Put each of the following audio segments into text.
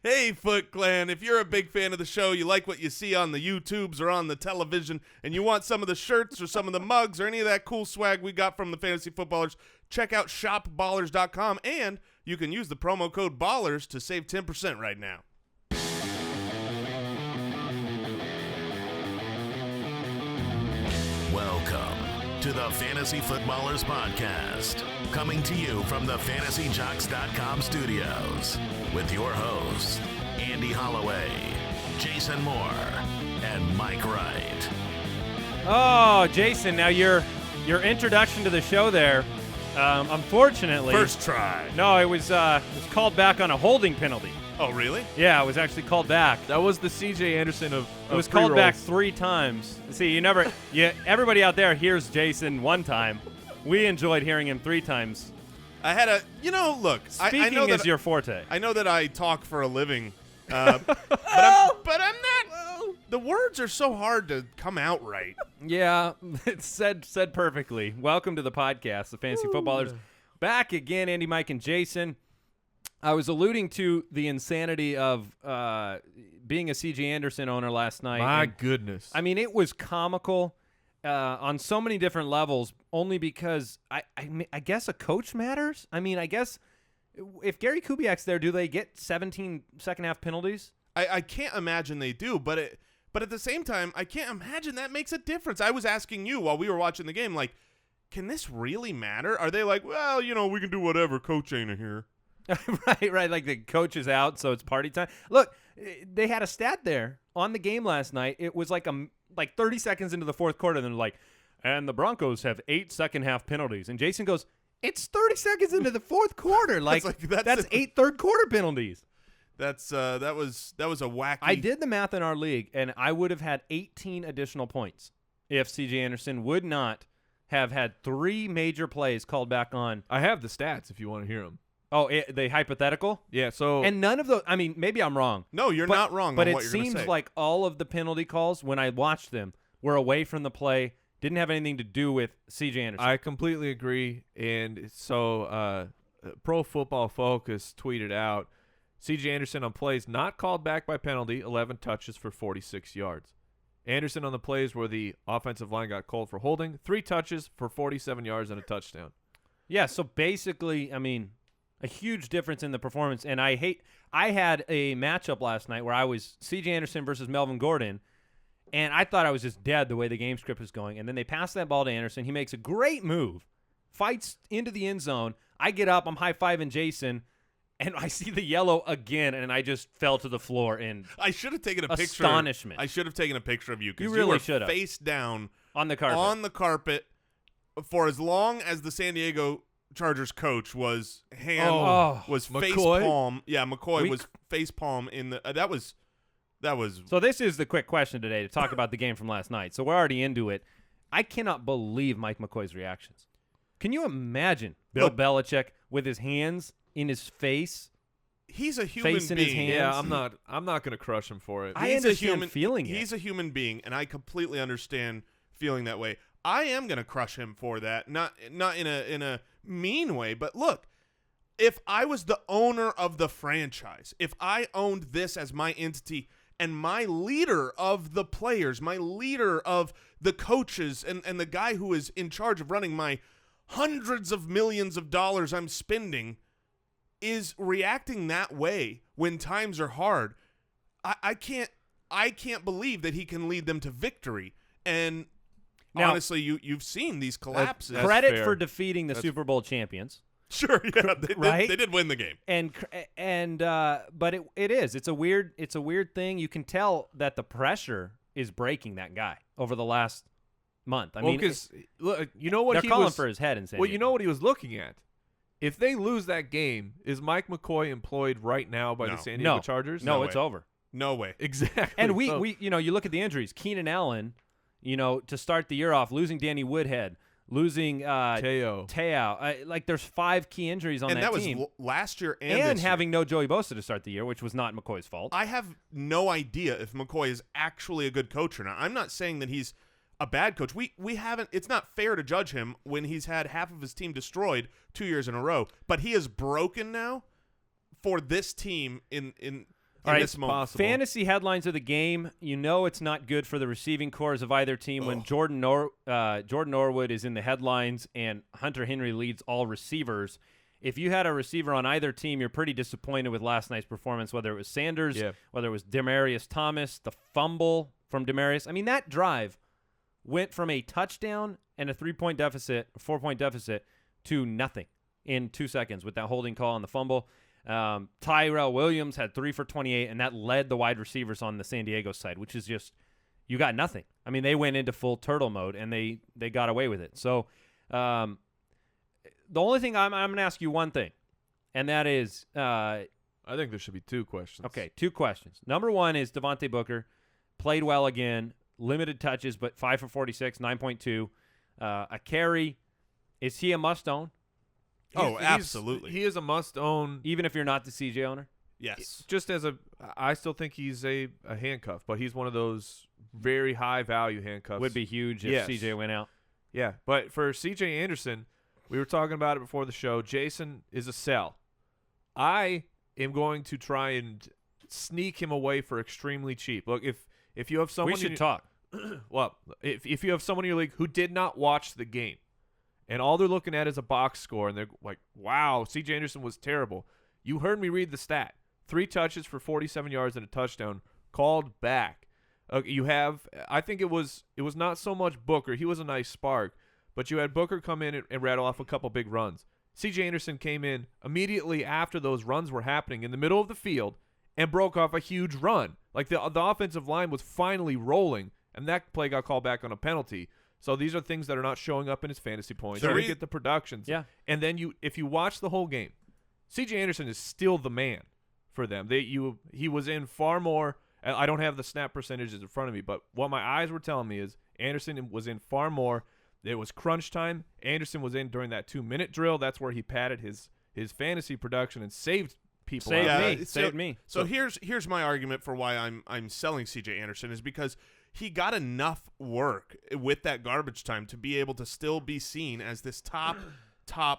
Hey, FootClan, if you're a big fan of the show, you like what you see on the YouTubes or on the television, and you want some of the shirts or some of the mugs or any of that cool swag we got from the Fantasy Footballers, check out shopballers.com, and you can use the promo code BALLERS to save 10% right now. Welcome to the Fantasy Footballers Podcast, coming to you from the FantasyJocks.com studios with your hosts, Andy Holloway, Jason Moore, and Mike Wright. Oh, Jason, now your introduction to the show there, unfortunately. First try. No, it was called back on a holding penalty. Oh, really? Yeah, it was actually called back. That was the C.J. Anderson of It was called back 3 times. See, everybody out there hears Jason 1 time. We enjoyed hearing him 3 times. I had a, look. Speaking I know is your forte. I know that I talk for a living, but I'm not. The words are so hard to come out right. Yeah, it's said perfectly. Welcome to the podcast, the Fantasy Footballers. Back again, Andy, Mike, and Jason. I was alluding to the insanity of being a C.J. Anderson owner last night. My goodness. I mean, it was comical on so many different levels, only because I guess a coach matters. I mean, I guess if Gary Kubiak's there, do they get 17 second-half penalties? I can't imagine they do, but at the same time, I can't imagine that makes a difference. I was asking you while we were watching the game, like, can this really matter? Are they like, well, we can do whatever, coach ain't here. Right. Like the coach is out, so it's party time. Look, they had a stat there on the game last night. It was like 30 seconds into the fourth quarter, and they're like, and the Broncos have 8 second-half penalties. And Jason goes, it's 30 seconds into the fourth quarter. That's 8 third-quarter penalties. That was a wacky. I did the math in our league, and I would have had 18 additional points if C.J. Anderson would not have had 3 major plays called back on. I have the stats if you want to hear them. Oh, the hypothetical? Yeah, so... And none of those... I mean, maybe I'm wrong. No, you're not wrong But on what it you're going to say. seems like all of the penalty calls, when I watched them, were away from the play, didn't have anything to do with C.J. Anderson. I completely agree. And so Pro Football Focus tweeted out, C.J. Anderson on plays not called back by penalty, 11 touches for 46 yards. Anderson on the plays where the offensive line got called for holding, 3 touches for 47 yards and a touchdown. Yeah, so basically, I mean... a huge difference in the performance, and I had a matchup last night where I was C.J. Anderson versus Melvin Gordon, and I thought I was just dead the way the game script was going, and then they pass that ball to Anderson. He makes a great move, fights into the end zone. I get up, I'm high-fiving Jason, and I see the yellow again, and I just fell to the floor in I should have taken a picture. Astonishment. I should have taken a picture of you because You really were should have. face down on the carpet. on the carpet for as long as the San Diego Chargers coach was face palm. Yeah, McCoy was face palm in the that was So this is the quick question today to talk about the game from last night. So we're already into it. I cannot believe Mike McCoy's reactions. Can you imagine Bill Belichick with his hands in his face? He's a human face in being. his hands. Yeah, I'm not going to crush him for it. I understand feeling it. He's a human being, and I completely understand feeling that way. I am going to crush him for that, not in a mean way, but look, if I was the owner of the franchise, if I owned this as my entity and my leader of the players, my leader of the coaches, and the guy who is in charge of running my hundreds of millions of dollars I'm spending is reacting that way when times are hard, I can't believe that he can lead them to victory. And now, honestly, you've seen these collapses. Credit for defeating the Super Bowl champions. Sure, yeah, they did win the game. But it's a weird thing. You can tell that the pressure is breaking that guy over the last month. I mean, because you know what they're calling for his head in San Diego. Well, you know what he was looking at. If they lose that game, is Mike McCoy employed right now by the San Diego Chargers? No, it's over. No way. Exactly. And we you look at the injuries. Keenan Allen. To start the year off, losing Danny Woodhead, losing Teo. There's 5 key injuries on that team. And that was last year and this having year. no Joey Bosa to start the year, which was not McCoy's fault. I have no idea if McCoy is actually a good coach or not. I'm not saying that he's a bad coach. We haven't. It's not fair to judge him when he's had half of his team destroyed 2 years in a row. But he is broken now for this team in All right, this moment. possible. Fantasy headlines of the game. You know it's not good for the receiving cores of either team when Jordan Norwood is in the headlines and Hunter Henry leads all receivers. If you had a receiver on either team, you're pretty disappointed with last night's performance, whether it was Sanders, whether it was Demaryius Thomas, the fumble from Demaryius. I mean, that drive went from a touchdown and a 4-point deficit to nothing in 2 seconds with that holding call on the fumble. Tyrell Williams had 3 for 28, and that led the wide receivers on the San Diego side, which is just you got nothing. I mean, they went into full turtle mode, and they got away with it. So the only thing I'm going to ask you one thing, and that is I think there should be 2 questions. Okay, 2 questions. Number one is Devontae Booker played well again, limited touches, but 5 for 46, 9.2. A carry. Is he a must-own? Absolutely. He is a must-own. Even if you're not the CJ owner? Yes. Just as I still think he's a handcuff, but he's one of those very high-value handcuffs. Would be huge if CJ went out. Yeah, but for CJ Anderson, we were talking about it before the show. Jason is a sell. I am going to try and sneak him away for extremely cheap. Look, if you have someone, We should talk. Well, if you have someone in your league who did not watch the game, and all they're looking at is a box score, and they're like, wow, C.J. Anderson was terrible. You heard me read the stat. 3 touches for 47 yards and a touchdown called back. You have, I think it was not so much Booker. He was a nice spark, but you had Booker come in and rattle off a couple big runs. C.J. Anderson came in immediately after those runs were happening in the middle of the field and broke off a huge run. Like the offensive line was finally rolling, and that play got called back on a penalty. So these are things that are not showing up in his fantasy points. Sure. You get the productions. Yeah. And then if you watch the whole game, C.J. Anderson is still the man for them. He was in far more. I don't have the snap percentages in front of me, but what my eyes were telling me is Anderson was in far more. It was crunch time. Anderson was in during that 2-minute drill. That's where he padded his fantasy production and saved people. Saved me. So here's my argument for why I'm selling CJ Anderson is because he got enough work with that garbage time to be able to still be seen as this top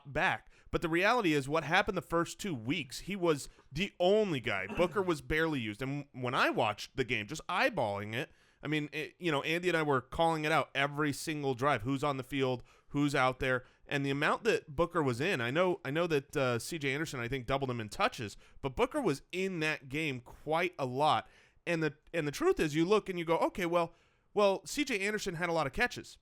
back. But the reality is what happened the first 2 weeks, he was the only guy. Booker was barely used. And when I watched the game, just eyeballing it, I mean, Andy and I were calling it out every single drive. Who's on the field, who's out there. And the amount that Booker was in, I know that CJ Anderson, I think, doubled him in touches, but Booker was in that game quite a lot. And the truth is, you look and you go, okay, well, CJ Anderson had a lot of catches,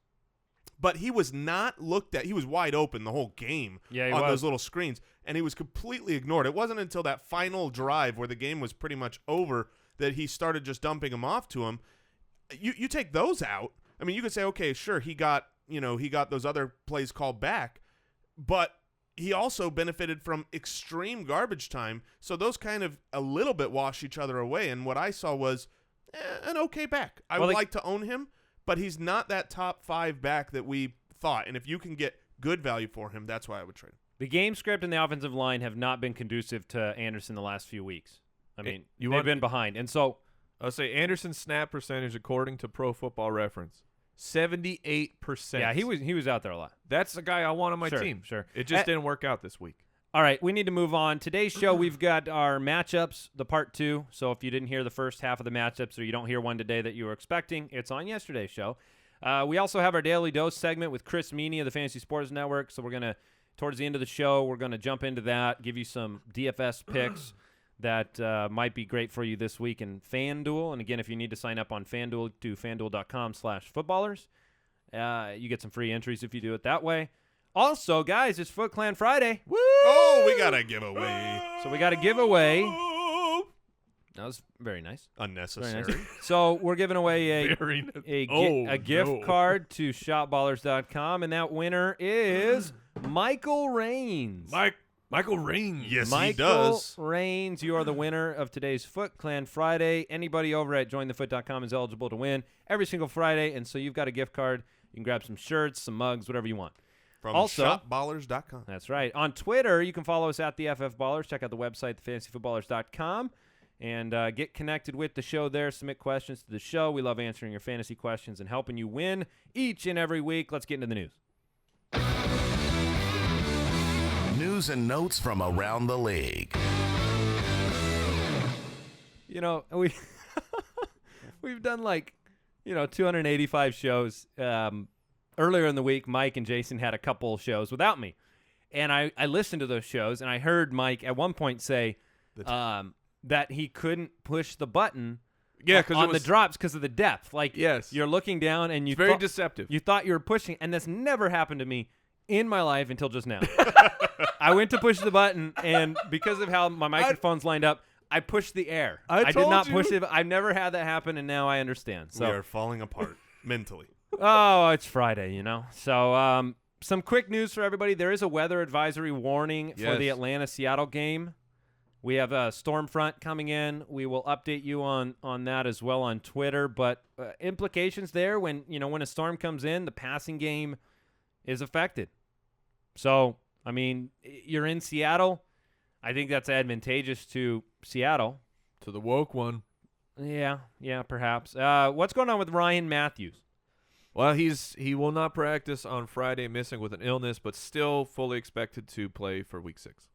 but he was not looked at. He was wide open the whole game on those little screens, and he was completely ignored. It wasn't until that final drive where the game was pretty much over that he started just dumping him off to him. You take those out. I mean, you could say, okay, sure, he got those other plays called back, but he also benefited from extreme garbage time, so those kind of a little bit wash each other away, and what I saw was an okay back. I would like to own him, but he's not that top 5 back that we thought, and if you can get good value for him, that's why I would trade him. The game script and the offensive line have not been conducive to Anderson the last few weeks. I mean, they've been behind, and so I'll say Anderson's snap percentage, according to Pro Football Reference, 78%. yeah, he was out there a lot. That's the guy I want on my Sure, team. sure. It just didn't work out this week. All right, we need to move on. Today's show, we've got our matchups, the part 2. So if you didn't hear the first half of the matchups or you don't hear one today that you were expecting, it's on yesterday's show. We also have our Daily Dose segment with Chris Meaney of the Fantasy Sports Network. So we're going to, towards the end of the show, we're going to jump into that, give you some DFS picks that might be great for you this week in FanDuel. And again, if you need to sign up on FanDuel, do FanDuel.com/footballers. You get some free entries if you do it that way. Also, guys, it's FootClan Friday. Woo! Oh, we got a giveaway. So we got a giveaway. That was very nice. Unnecessary. Very nice. So we're giving away a gift card to shopballers.com, and that winner is Michael Rains. Michael Rains. Yes, Michael he does. Rains, you are the winner of today's FootClan Friday. Anybody over at jointhefoot.com is eligible to win every single Friday, and so you've got a gift card. You can grab some shirts, some mugs, whatever you want. From also, shopballers.com. That's right. On Twitter, you can follow us at the FF Ballers. Check out the website, thefantasyfootballers.com, and get connected with the show there. Submit questions to the show. We love answering your fantasy questions and helping you win each and every week. Let's get into the news. News and notes from around the league. You know, we've done 285 shows. Earlier in the week, Mike and Jason had a couple shows without me. And I listened to those shows, and I heard Mike at one point say that he couldn't push the button on the drops because of the depth. Yes. You're looking down, and it's very deceptive. You thought you were pushing, and that's never happened to me in my life until just now. I went to push the button, and because of how my microphone's lined up, I pushed the air. I did not push it. I've never had that happen, and now I understand. So we are falling apart mentally. Oh, it's Friday, So some quick news for everybody. There is a weather advisory warning for the Atlanta-Seattle game. We have a storm front coming in. We will update you on that as well on Twitter. But implications there when a storm comes in, the passing game is affected. So, I mean, you're in Seattle. I think that's advantageous to Seattle. To the woke one. Yeah, perhaps. What's going on with Ryan Mathews? Well, he will not practice on Friday, missing with an illness, but still fully expected to play for Week 6.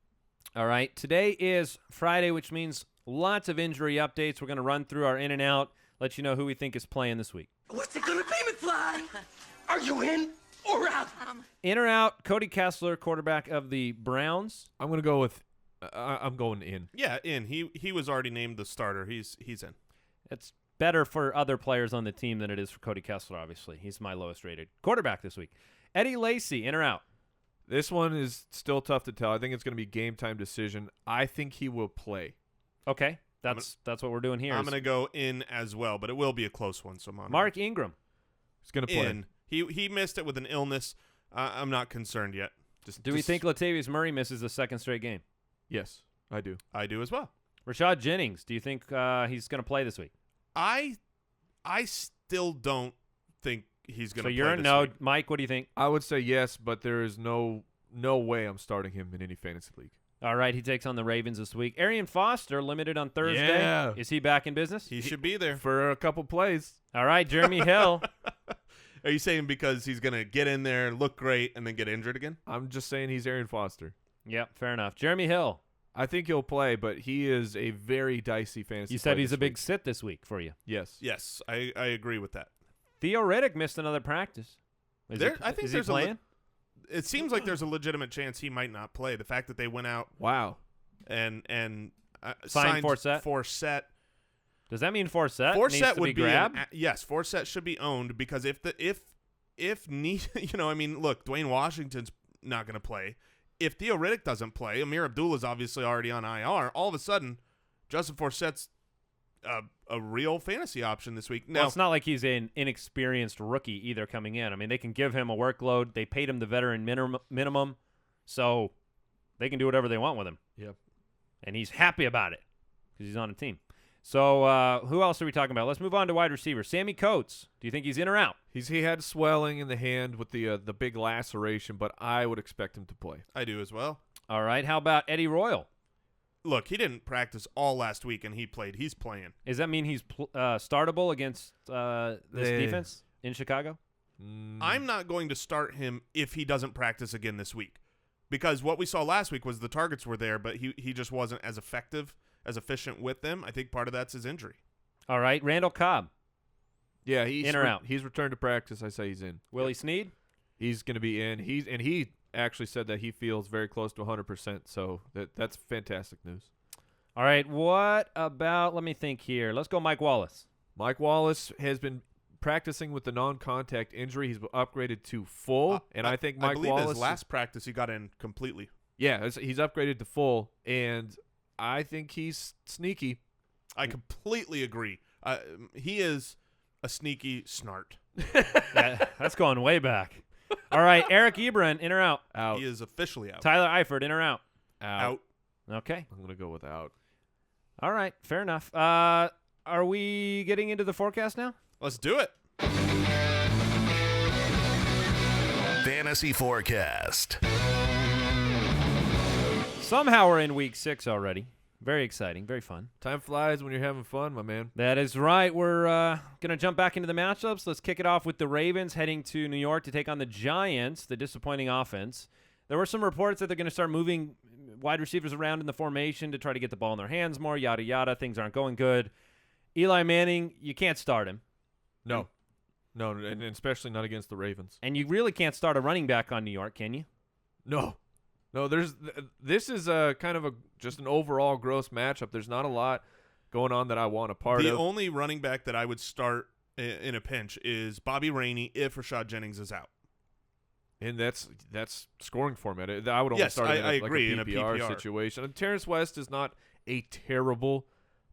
All right. Today is Friday, which means lots of injury updates. We're going to run through our in and out, let you know who we think is playing this week. What's it going to be, McFly? Are you in or out? In or out, Cody Kessler, quarterback of the Browns. I'm going to go with I'm going in. Yeah, in. He was already named the starter. He's in. It's better for other players on the team than it is for Cody Kessler, obviously. He's my lowest rated quarterback this week. Eddie Lacy, in or out? This one is still tough to tell. I think it's going to be game time decision. I think he will play. Okay. That's what we're doing here. I'm going to go in as well, but it will be a close one. So Mark Ingram. He's going to play. In. He missed it with an illness. I'm not concerned yet. Do we think Latavius Murray misses a second straight game? Yes, I do. I do as well. Rashad Jennings, do you think he's going to play this week? I still don't think he's going to play. So you're this no, week. Mike. What do you think? I would say yes, but there is no way I'm starting him in any fantasy league. All right, he takes on the Ravens this week. Arian Foster limited on Thursday. Yeah. Is he back in business? He should be there for a couple plays. All right, Jeremy Hill. Are you saying because he's going to get in there, look great, and then get injured again? I'm just saying he's Arian Foster. Yep, fair enough. Jeremy Hill. I think he'll play, but he is a very dicey fantasy. You said he's a big sit this week for you. Yes. Yes, I agree with that. Theo Riddick missed another practice. I think is he playing? It seems like there's a legitimate chance he might not play. The fact that they went out and signed Forsett. Does that mean Forsett needs to be grabbed? Yes, Forsett should be owned because look, Dwayne Washington's not going to play. If Theo Riddick doesn't play, Amir Abdullah's obviously already on IR. All of a sudden, Justin Forsett's a real fantasy option this week. Now, well, it's not like he's an inexperienced rookie either coming in. I mean, they can give him a workload. They paid him the veteran minimum, so they can do whatever they want with him. Yep. And he's happy about it because he's on a team. So who else are we talking about? Let's move on to wide receiver. Sammie Coates. Do you think he's in or out? He had swelling in the hand with the big laceration, but I would expect him to play. I do as well. All right. How about Eddie Royal? Look, he didn't practice all last week, and he played. He's playing. Does that mean he's startable against this defense in Chicago? I'm not going to start him if he doesn't practice again this week because what we saw last week was the targets were there, but he just wasn't as effective, as efficient with them. I think part of that's his injury. All right. Randall Cobb. Yeah, he's in or out? He's returned to practice. I say he's in. Willie Snead? He's going to be in. He actually said that he feels very close to 100%, so that's fantastic news. All right, what about, let me think here. Let's go Mike Wallace. Mike Wallace has been practicing with the non-contact injury. He's upgraded to full, and I think Mike believe Wallace his last practice he got in completely. Yeah, he's upgraded to full, and I think he's sneaky. I completely agree. He is a sneaky snart. That's going way back. All right, Eric Ebron, in or out? Out. He is officially out. Tyler Eifert, in or out? Out. Okay. I'm going to go with out. All right, fair enough. Are we getting into the forecast now? Let's do it. Fantasy Forecast. Somehow we're in week 6 already. Very exciting, very fun. Time flies when you're having fun, my man. That is right. We're going to jump back into the matchups. Let's kick it off with the Ravens heading to New York to take on the Giants, the disappointing offense. There were some reports that they're going to start moving wide receivers around in the formation to try to get the ball in their hands more, yada, yada. Things aren't going good. Eli Manning, you can't start him. No, and especially not against the Ravens. And you really can't start a running back on New York, can you? No. This is kind of just an overall gross matchup. There's not a lot going on that I want a part of. The only running back that I would start in a pinch is Bobby Rainey if Rashad Jennings is out. And that's scoring format. I would only start I in agree, like a PPR situation. And Terrance West is not a terrible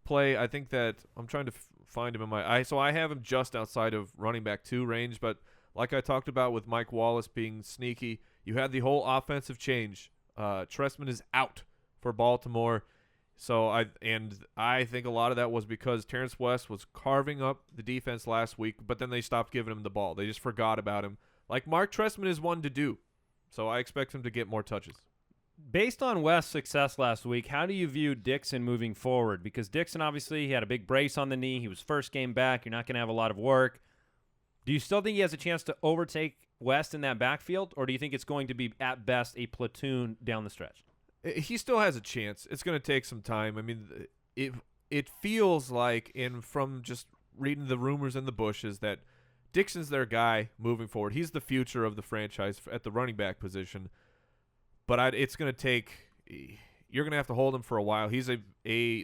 play. I think that I'm trying to find him in my so I have him just outside of running back 2 range, but like I talked about with Mike Wallace being sneaky, you had the whole offensive change. Trestman is out for Baltimore. So I think a lot of that was because Terrance West was carving up the defense last week, but then they stopped giving him the ball. They just forgot about him. Like Mark Trestman is one to do. So I expect him to get more touches. Based on West's success last week, how do you view Dixon moving forward? Because Dixon, obviously, he had a big brace on the knee. He was first game back. You're not going to have a lot of work. Do you still think he has a chance to overtake West in that backfield, or do you think it's going to be, at best, a platoon down the stretch? He still has a chance. It's going to take some time. I mean, it feels like, from just reading the rumors in the bushes, that Dixon's their guy moving forward. He's the future of the franchise at the running back position. But it's going to take – you're going to have to hold him for a while. He's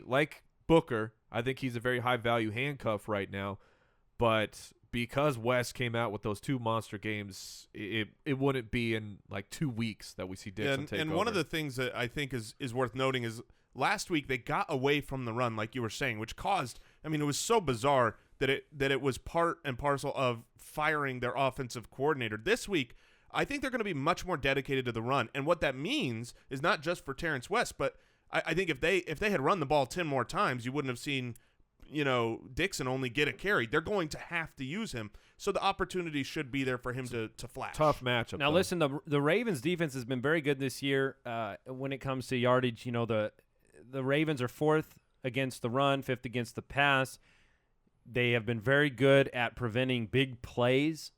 like Booker, I think he's a very high-value handcuff right now. But because West came out with those 2 monster games, it wouldn't be in like 2 weeks that we see Dixon take over. And one of the things that I think is worth noting is last week they got away from the run, like you were saying, which caused – I mean, it was so bizarre that it was part and parcel of firing their offensive coordinator. This week – I think they're going to be much more dedicated to the run. And what that means is not just for Terrance West, but I think if they had run the ball 10 more times, you wouldn't have seen, Dixon only get a carry. They're going to have to use him. So the opportunity should be there for him to flash. Tough matchup. Now, listen, the Ravens' defense has been very good this year when it comes to yardage. The Ravens are 4th against the run, 5th against the pass. They have been very good at preventing big plays.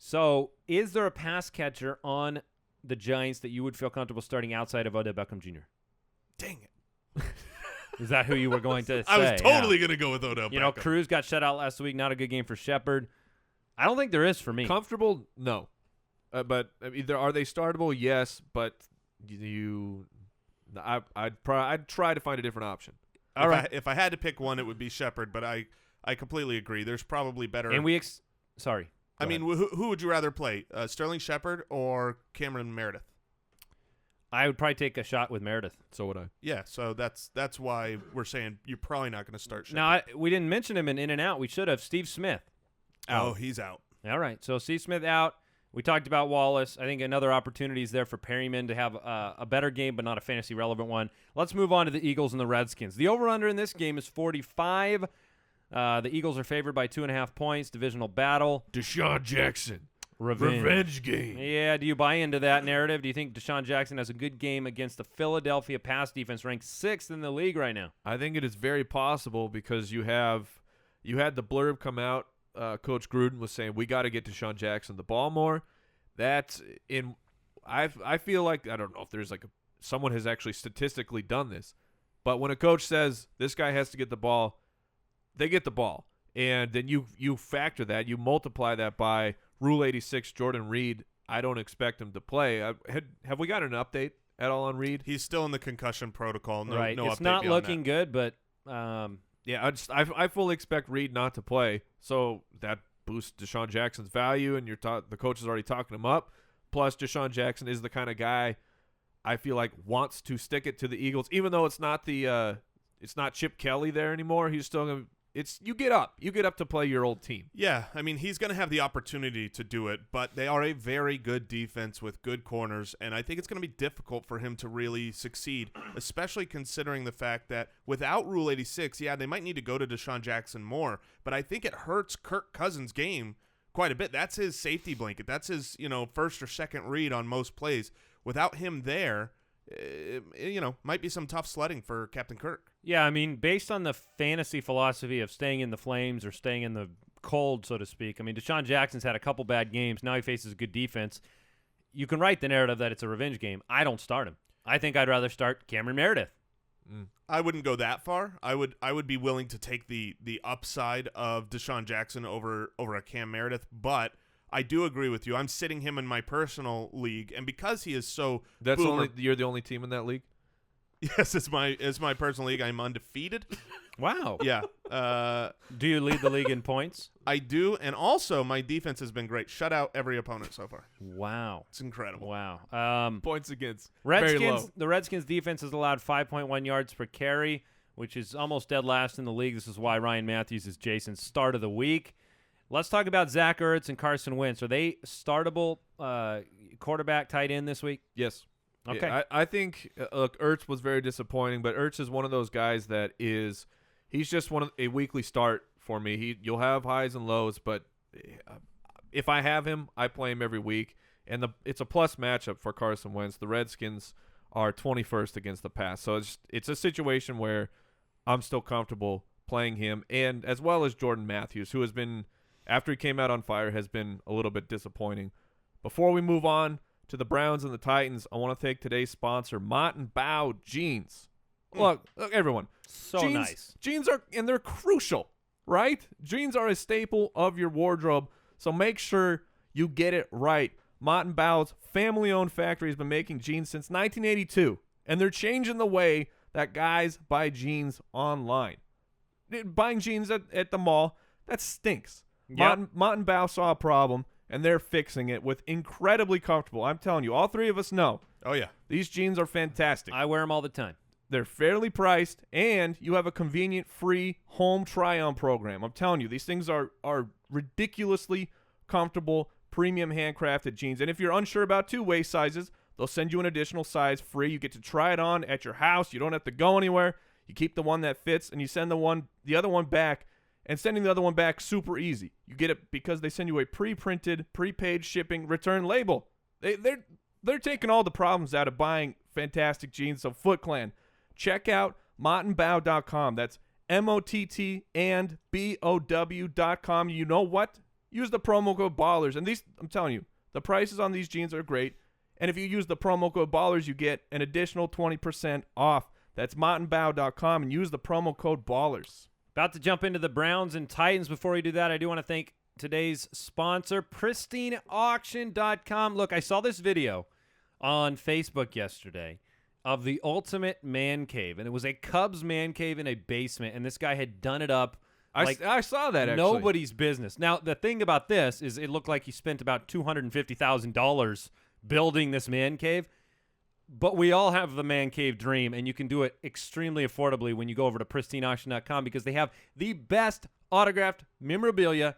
So, is there a pass catcher on the Giants that you would feel comfortable starting outside of Odell Beckham Jr.? Dang it. Is that who you were going to say? I was totally going to go with Odell Beckham. Cruz got shut out last week. Not a good game for Shepard. I don't think there is for me. Comfortable? No. But are they startable? Yes, but I'd try to find a different option. All right. If I had to pick one, it would be Shepard, but I completely agree. There's probably better. And sorry. I mean, who would you rather play, Sterling Shepard or Cameron Meredith? I would probably take a shot with Meredith. So would I. Yeah, so that's why we're saying you're probably not going to start Shepard. Now, we didn't mention him in and out. We should have. Steve Smith. Out. Oh, he's out. All right, so Steve Smith out. We talked about Wallace. I think another opportunity is there for Perryman to have a better game, but not a fantasy-relevant one. Let's move on to the Eagles and the Redskins. The over-under in this game is 45. The Eagles are favored by 2.5 points. Divisional battle. DeSean Jackson. Revenge game. Yeah, do you buy into that narrative? Do you think DeSean Jackson has a good game against the Philadelphia pass defense, ranked 6th in the league right now? I think it is very possible because you had the blurb come out. Coach Gruden was saying we got to get DeSean Jackson the ball more. I feel like, I don't know if there's someone has actually statistically done this, but when a coach says this guy has to get the ball, they get the ball. And then you factor that, you multiply that by Rule 86, Jordan Reed. I don't expect him to play. Have we got an update at all on Reed? He's still in the concussion protocol. No, right. No it's update not beyond looking that. good, but yeah, I fully expect Reed not to play. So that boosts DeSean Jackson's value, and the coach is already talking him up. Plus, DeSean Jackson is the kind of guy I feel like wants to stick it to the Eagles, even though it's not Chip Kelly there anymore. He's still gonna. You get up to play your old team. Yeah, I mean, he's going to have the opportunity to do it, but they are a very good defense with good corners, and I think it's going to be difficult for him to really succeed, especially considering the fact that without Rule 86, yeah, they might need to go to DeSean Jackson more, but I think it hurts Kirk Cousins' game quite a bit. That's his safety blanket. That's his, first or second read on most plays. Without him there, might be some tough sledding for Captain Kirk. Yeah, I mean, based on the fantasy philosophy of staying in the flames or staying in the cold, so to speak, I mean, DeSean Jackson's had a couple bad games. Now he faces a good defense. you can write the narrative that it's a revenge game. I don't start him. I think I'd rather start Cameron Meredith. I wouldn't go that far. I would be willing to take the upside of DeSean Jackson over a Cam Meredith, but I do agree with you. I'm sitting him in my personal league, and because he is so you're the only team in that league? Yes, it's my personal league. I'm undefeated. Wow. Yeah. Do you lead the league in points? I do, and also my defense has been great. Shut out every opponent so far. Wow. It's incredible. Wow. Points against. Redskins. Very low. The Redskins defense has allowed 5.1 yards per carry, which is almost dead last in the league. This is why Ryan Mathews is Jason's start of the week. Let's talk about Zach Ertz and Carson Wentz. Are they startable quarterback tight end this week? Yes. Okay. Yeah, I think look, Ertz was very disappointing, but Ertz is one of those guys that he's just a weekly start for me. You'll have highs and lows, but if I have him, I play him every week, and it's a plus matchup for Carson Wentz. The Redskins are 21st against the pass, so it's a situation where I'm still comfortable playing him, and as well as Jordan Mathews, who has been, after he came out on fire, has been a little bit disappointing. Before we move on to the Browns and the Titans, I want to thank today's sponsor, Mott & Bow Jeans. Look, everyone. So jeans, nice. Jeans and they're crucial, right? Jeans are a staple of your wardrobe, so make sure you get it right. Mott & Bow's family-owned factory has been making jeans since 1982, and they're changing the way that guys buy jeans online. Buying jeans at the mall, that stinks. Yep. Mott & Bow saw a problem, and they're fixing it with incredibly comfortable. I'm telling you, all three of us know. Oh, yeah. These jeans are fantastic. I wear them all the time. They're fairly priced, and you have a convenient free home try-on program. I'm telling you, these things are ridiculously comfortable, premium handcrafted jeans. And if you're unsure about two-waist sizes, they'll send you an additional size free. You get to try it on at your house. You don't have to go anywhere. You keep the one that fits, and you send the other one back. And sending the other one back, super easy. You get it because they send you a pre-printed, prepaid shipping return label. They're taking all the problems out of buying fantastic jeans. So FootClan, check out mottandbow.com. That's MOTT and BOW.com. You know what? Use the promo code BALLERS. And these, I'm telling you, the prices on these jeans are great. And if you use the promo code BALLERS, you get an additional 20% off. That's mottandbow.com and use the promo code BALLERS. About to jump into the Browns and Titans. Before we do that, I do want to thank today's sponsor, pristineauction.com. Look, I saw this video on Facebook yesterday of the ultimate man cave, and it was a Cubs man cave in a basement, and this guy had done it up like I saw that, actually. Nobody's business. Now, the thing about this is it looked like he spent about $250,000 building this man cave. But we all have the man cave dream, and you can do it extremely affordably when you go over to pristineauction.com because they have the best autographed memorabilia.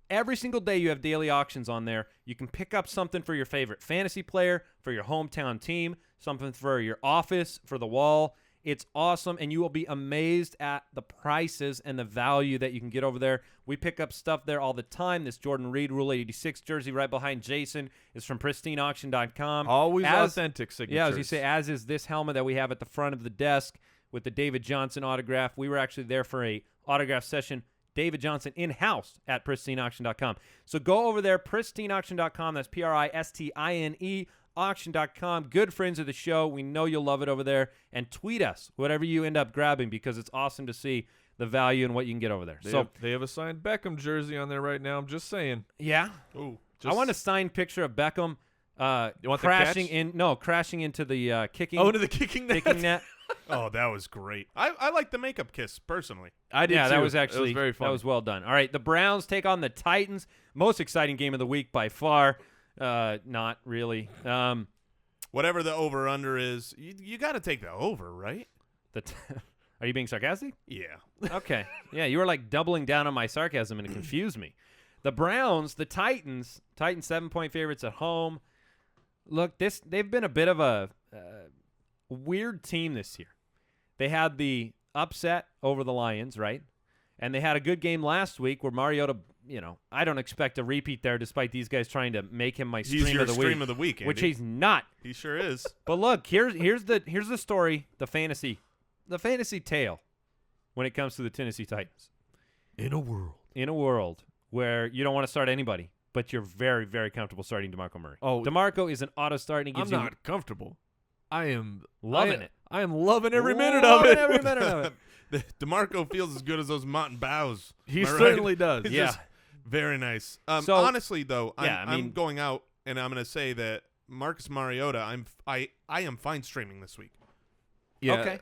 Every single day you have daily auctions on there. You can pick up something for your favorite fantasy player, for your hometown team, something for your office, for the wall. It's awesome, and you will be amazed at the prices and the value that you can get over there. We pick up stuff there all the time. This Jordan Reed Rule 86 jersey right behind Jason is from pristineauction.com. Always authentic signatures. Yeah, as you say, as is this helmet that we have at the front of the desk with the David Johnson autograph. We were actually there for a autograph session, David Johnson in-house at pristineauction.com. So go over there, pristineauction.com. That's Pristine auction.com. Good friends of the show. We know you'll love it over there. And tweet us whatever you end up grabbing because it's awesome to see the value and what you can get over there. They have a signed Beckham jersey on there right now. I'm just saying. Yeah. Ooh. I want a signed picture of Beckham You want crashing the catch? crashing into the kicking. Into the kicking net. Kicking net. Oh, that was great. I like the makeup kiss personally. I did. Yeah, too. that was actually it was very fun. That was well done. All right, the Browns take on the Titans. Most exciting game of the week by far. Not really. Whatever the over-under is, you got to take the over, right? Are you being sarcastic? Yeah. Okay. Yeah, you were like doubling down on my sarcasm and it confused me. The Browns, the Titans 7-point favorites at home. Look, they've been a bit of a weird team this year. They had the upset over the Lions, right? And they had a good game last week where Mariota, I don't expect a repeat there despite these guys trying to make him my stream of the week, Andy. which he's not. He sure is. But look, here's the story, the fantasy tale when it comes to the Tennessee Titans. In a world where you don't want to start anybody but you're very, very comfortable starting DeMarco Murray. Oh, DeMarco is an auto start, and he I'm gives you not comfortable. I am loving it. I am loving every minute of it. Every minute of it. DeMarco feels as good as those Mountain Bows. He Am I right? certainly does. It's Yeah. just very nice. So- Honestly, though, Yeah, I mean- I'm going out, and I'm going to say that Marcus Mariota, I am fine streaming this week. Yeah. Okay.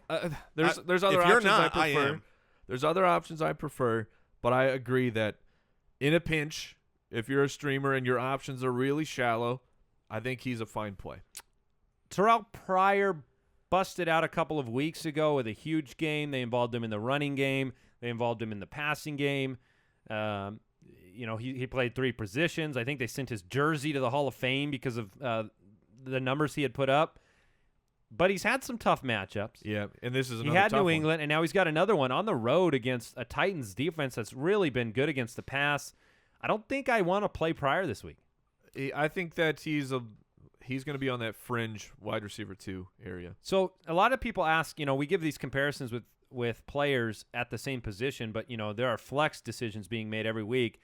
There's other if you're options not, I I prefer. am. There's other options I prefer, but I agree that in a pinch, if you're a streamer and your options are really shallow, I think he's a fine play. Terrell Pryor busted out a couple of weeks ago with a huge game. They involved him in the running game. They involved him in the passing game. He played 3 positions. I think they sent his jersey to the Hall of Fame because of the numbers he had put up. But he's had some tough matchups. Yeah, and this is He another had tough New one. England, and now he's got another one on the road against a Titans defense that's really been good against the pass. I don't think I want to play Pryor this week. I think that he's going to be on that fringe wide receiver 2 area. So a lot of people ask, we give these comparisons with players at the same position, but, there are flex decisions being made every week.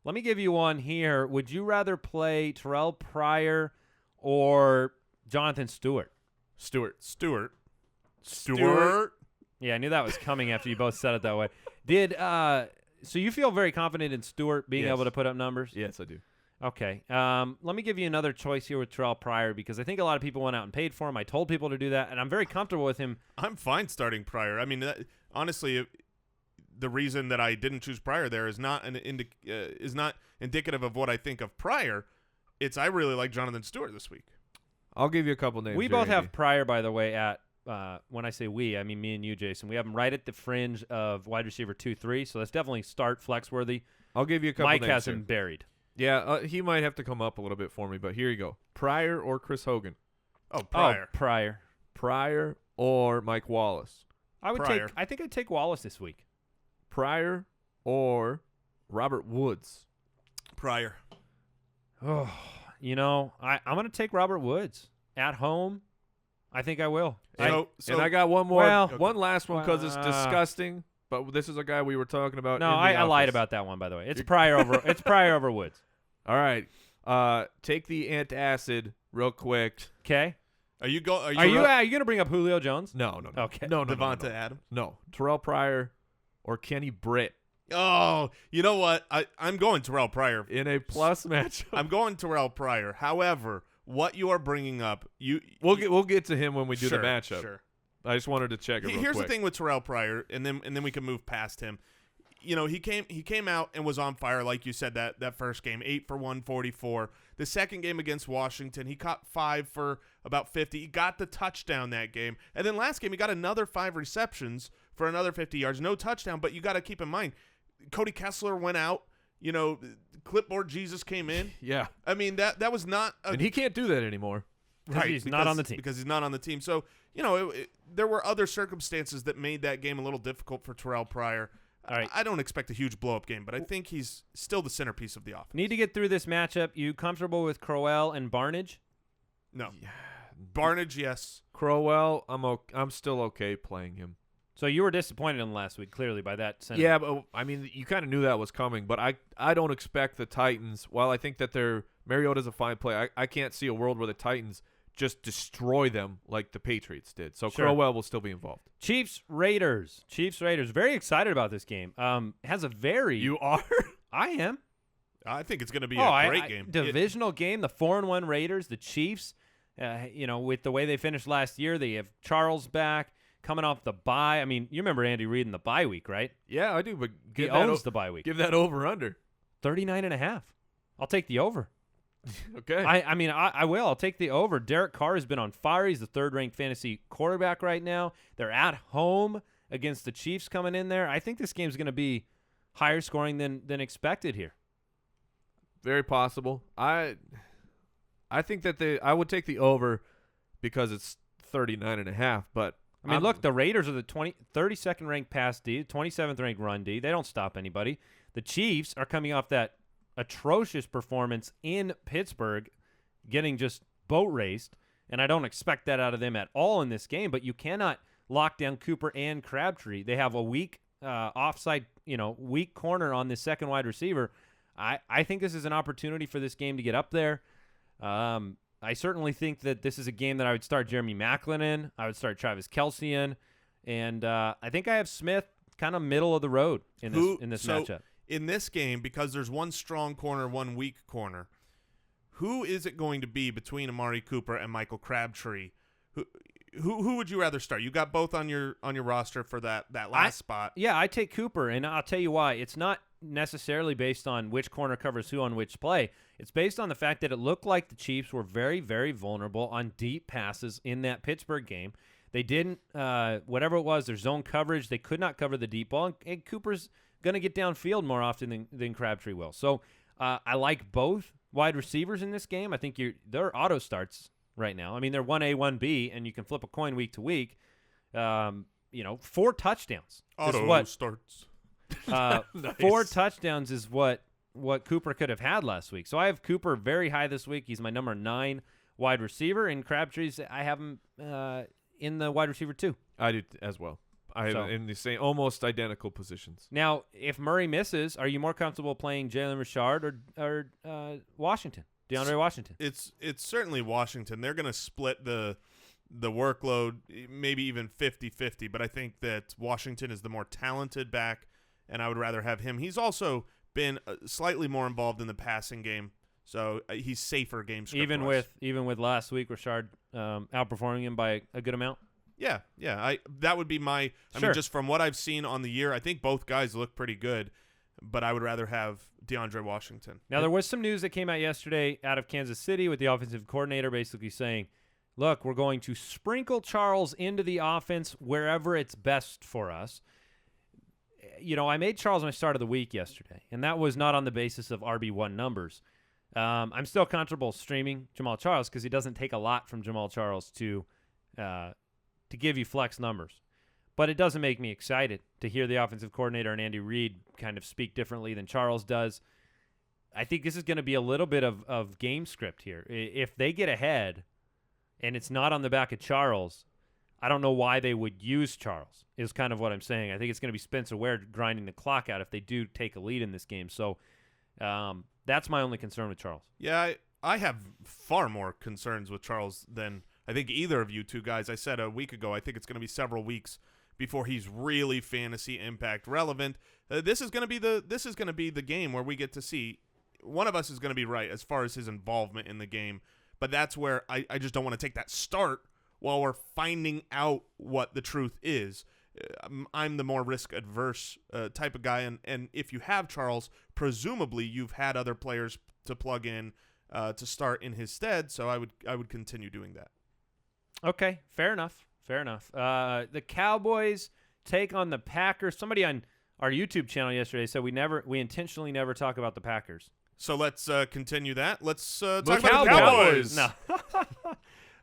Let me give you one here. Would you rather play Terrell Pryor or Jonathan Stewart? Stewart. Yeah, I knew that was coming after you both said it that way. So you feel very confident in Stewart being Yes. able to put up numbers? Yes, I do. Okay. Let me give you another choice here with Terrell Pryor because I think a lot of people went out and paid for him. I told people to do that, and I'm very comfortable with him. I'm fine starting Pryor. I mean, honestly, the reason that I didn't choose Pryor there is not indicative of what I think of Pryor. It's I really like Jonathan Stewart this week. I'll give you a couple names. We here, both Andy. have Pryor, by the way, at when I say we, I mean me and you, Jason. We have him right at the fringe of wide receiver 2-3, so that's definitely start flex worthy. I'll give you a couple Mike names has here. him buried. Yeah, he might have to come up a little bit for me, but here you go. Pryor or Chris Hogan? Oh, Pryor. Oh, Pryor. Pryor or Mike Wallace? I Pryor. I think I'd take Wallace this week. Pryor or Robert Woods? Pryor. Oh, I'm going to take Robert Woods at home. I think I will. So And I got one more, Well- one last one because it's disgusting. But this is a guy we were talking about. No, in the I lied office. about that one, by the way. It's Pryor over. It's Pryor over Woods. All right, take the antacid real quick. Okay. are you going to bring up Julio Jones? No. Okay. No. Devonta Adams? No. Terrell Pryor or Kenny Britt Oh, you know what? I'm going Terrell Pryor. in a plus matchup. I'm going Terrell Pryor. However, what you are bringing up, We'll get to him when we do sure, the matchup. Sure. I just wanted to check it real Here's quick. the thing with Terrell Pryor, and then we can move past him. He came out and was on fire, like you said, that first game, 8 for 144. The second game against Washington, he caught 5 for about 50. He got the touchdown that game. And then last game, he got another 5 receptions for another 50 yards. No touchdown, but you got to keep in mind, Cody Kessler went out. Clipboard Jesus came in. Yeah. I mean, that was not a And he can't do that anymore. Right, he's not on the team. Because he's not on the team. So, there were other circumstances that made that game a little difficult for Terrell Pryor. All right. I don't expect a huge blow-up game, but I think he's still the centerpiece of the offense. Need to get through this matchup. You comfortable with Crowell and Barnage? No. Barnage, yes. Crowell, I'm still okay playing him. So you were disappointed in last week, clearly, by that sentiment. Yeah, but I mean, you kind of knew that was coming. But I don't expect the Titans. While I think that Mariota's a fine play, I can't see a world where the Titans just destroy them like the Patriots did. So Sure. Crowell will still be involved. Chiefs Raiders. Very excited about this game. Has a very. You are? I am. I think it's going to be a great game. Divisional game. The 4-1 Raiders. The Chiefs. With the way they finished last year, they have Charles back. Coming off the bye. I mean, you remember Andy Reid in the bye week, right? Yeah, I do. But He owns the bye week. Give that over under. 39.5. I'll take the over. Okay. I will. I'll take the over. Derek Carr has been on fire. He's the third-ranked fantasy quarterback right now. They're at home against the Chiefs coming in there. I think this game's going to be higher scoring than expected here. Very possible. I think that I would take the over because it's 39.5, but I mean, look, the Raiders are the 32nd ranked pass D, 27th ranked run D. They don't stop anybody. The Chiefs are coming off that atrocious performance in Pittsburgh, getting just boat raced, and I don't expect that out of them at all in this game, but you cannot lock down Cooper and Crabtree. They have a weak offside, weak corner on the second wide receiver. I think this is an opportunity for this game to get up there. I certainly think that this is a game that I would start Jeremy Maclin in. I would start Travis Kelce in. And I think I have Smith kind of middle of the road in this matchup. In this game, because there's one strong corner, one weak corner, who is it going to be between Amari Cooper and Michael Crabtree? Who would you rather start? You got both on your roster for that last spot. Yeah, I take Cooper, and I'll tell you why. It's not necessarily based on which corner covers who on which play. It's based on the fact that it looked like the Chiefs were very, very vulnerable on deep passes in that Pittsburgh game. They didn't, whatever it was, their zone coverage, they could not cover the deep ball, and Cooper's going to get downfield more often than Crabtree will. So I like both wide receivers in this game. I think they're auto starts right now. I mean, they're 1A, 1B, and you can flip a coin week to week. 4 touchdowns. Auto starts. Nice. 4 touchdowns is what Cooper could have had last week. So I have Cooper very high this week. He's my number 9 wide receiver, and Crabtree's I have him in the wide receiver 2. I do as well. I have in the same, almost identical positions. Now, if Murray misses, are you more comfortable playing Jalen Rashad or Washington, DeAndre Washington? It's certainly Washington. They're going to split the workload, maybe even 50-50, but I think that Washington is the more talented back, and I would rather have him. He's also been slightly more involved in the passing game, so he's safer game script. Even with last week, Rashad outperforming him by a good amount. Yeah. That would be my. I mean, just from what I've seen on the year, I think both guys look pretty good, but I would rather have DeAndre Washington. Now, there was some news that came out yesterday out of Kansas City with the offensive coordinator basically saying, "Look, we're going to sprinkle Charles into the offense wherever it's best for us." I made Charles my start of the week yesterday, and that was not on the basis of RB1 numbers. I'm still comfortable streaming Jamal Charles because he doesn't take a lot from Jamal Charles to give you flex numbers. But it doesn't make me excited to hear the offensive coordinator and Andy Reid kind of speak differently than Charles does. I think this is going to be a little bit of game script here. If they get ahead and it's not on the back of Charles, I don't know why they would use Charles, is kind of what I'm saying. I think it's going to be Spencer Ware grinding the clock out if they do take a lead in this game. So that's my only concern with Charles. Yeah, I have far more concerns with Charles than I think either of you two guys. I said a week ago, I think it's going to be several weeks before he's really fantasy impact relevant. This is going to be the game where we get to see one of us is going to be right as far as his involvement in the game. But that's where I just don't want to take that start while we're finding out what the truth is. I'm the more risk-adverse type of guy, and if you have Charles, presumably you've had other players to plug in to start in his stead, so I would continue doing that. Okay, fair enough. The Cowboys take on the Packers. Somebody on our YouTube channel yesterday said we intentionally never talk about the Packers. So let's continue that. Let's talk about Cowboys. the Cowboys. No.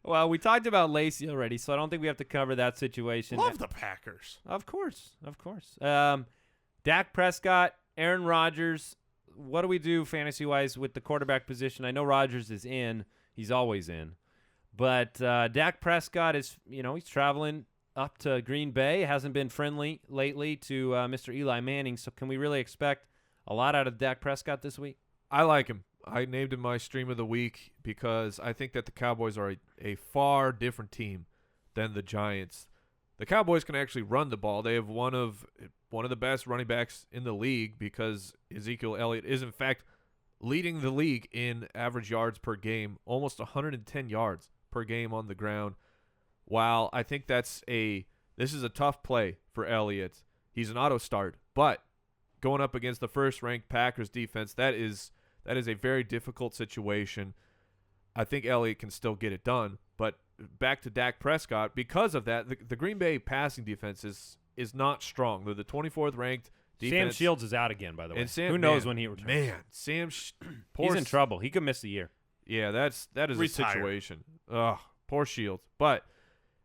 Well, we talked about Lacy already, so I don't think we have to cover that situation. Love the Packers. Of course. Dak Prescott, Aaron Rodgers. What do we do fantasy-wise with the quarterback position? I know Rodgers is in. He's always in. But Dak Prescott is, he's traveling up to Green Bay. Hasn't been friendly lately to Mr. Eli Manning. So can we really expect a lot out of Dak Prescott this week? I like him. I named him my stream of the week because I think that the Cowboys are a far different team than the Giants. The Cowboys can actually run the ball. They have one of the best running backs in the league because Ezekiel Elliott is, in fact, leading the league in average yards per game, almost 110 yards per game on the ground. While I think this is a tough play for Elliott. He's an auto start, but going up against the first-ranked Packers defense, that is a very difficult situation. I think Elliott can still get it done, but back to Dak Prescott, because of that, the Green Bay passing defense is not strong. They're the 24th ranked defense. Sam Shields is out again, by the way. And who knows when he returns? Man, he's in trouble. He could miss a year. Yeah, that is Retire. a situation. Ugh, poor Shields. But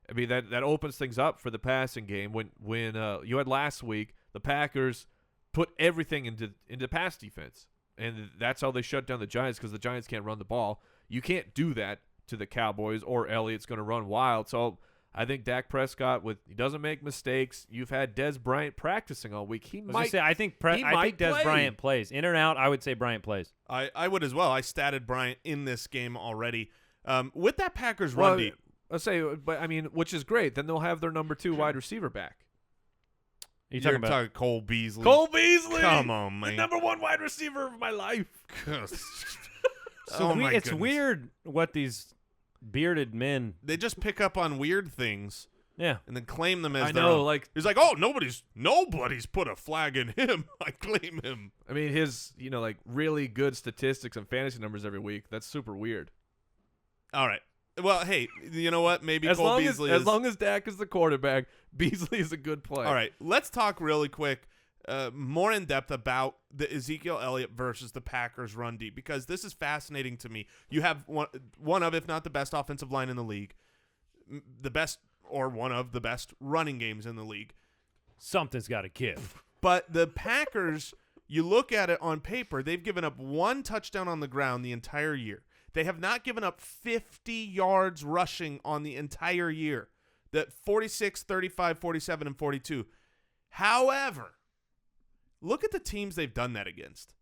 I mean that opens things up for the passing game. When you had last week, the Packers put everything into pass defense, and that's how they shut down the Giants because the Giants can't run the ball. You can't do that to the Cowboys, or Elliott's going to run wild. So I think Dak Prescott, he doesn't make mistakes. You've had Des Bryant practicing all week. I think Des Bryant plays. In or out, I would say Bryant plays. I would as well. I statted Bryant in this game already. With that Packers run deep. Let's say, but I mean, which is great. Then they'll have their number 2 wide receiver back. You're talking Cole Beasley. Cole Beasley! Come on, man. The number 1 wide receiver of my life. It's weird what these bearded men. They just pick up on weird things. Yeah. And then claim them as I their know, own. like he's like, oh, nobody's put a flag in him. I claim him. I mean, his, really good statistics and fantasy numbers every week. That's super weird. All right. Well, hey, you know what? Maybe as Cole Beasley as long as Dak is the quarterback, Beasley is a good player. All right. Let's talk really quick, more in depth about the Ezekiel Elliott versus the Packers run deep, because this is fascinating to me. You have one of, if not the best offensive line in the league, the best or one of the best running games in the league. Something's got to give. But the Packers, you look at it on paper, they've given up 1 touchdown on the ground the entire year. They have not given up 50 yards rushing on the entire year. That 46, 35, 47, and 42. However, look at the teams they've done that against.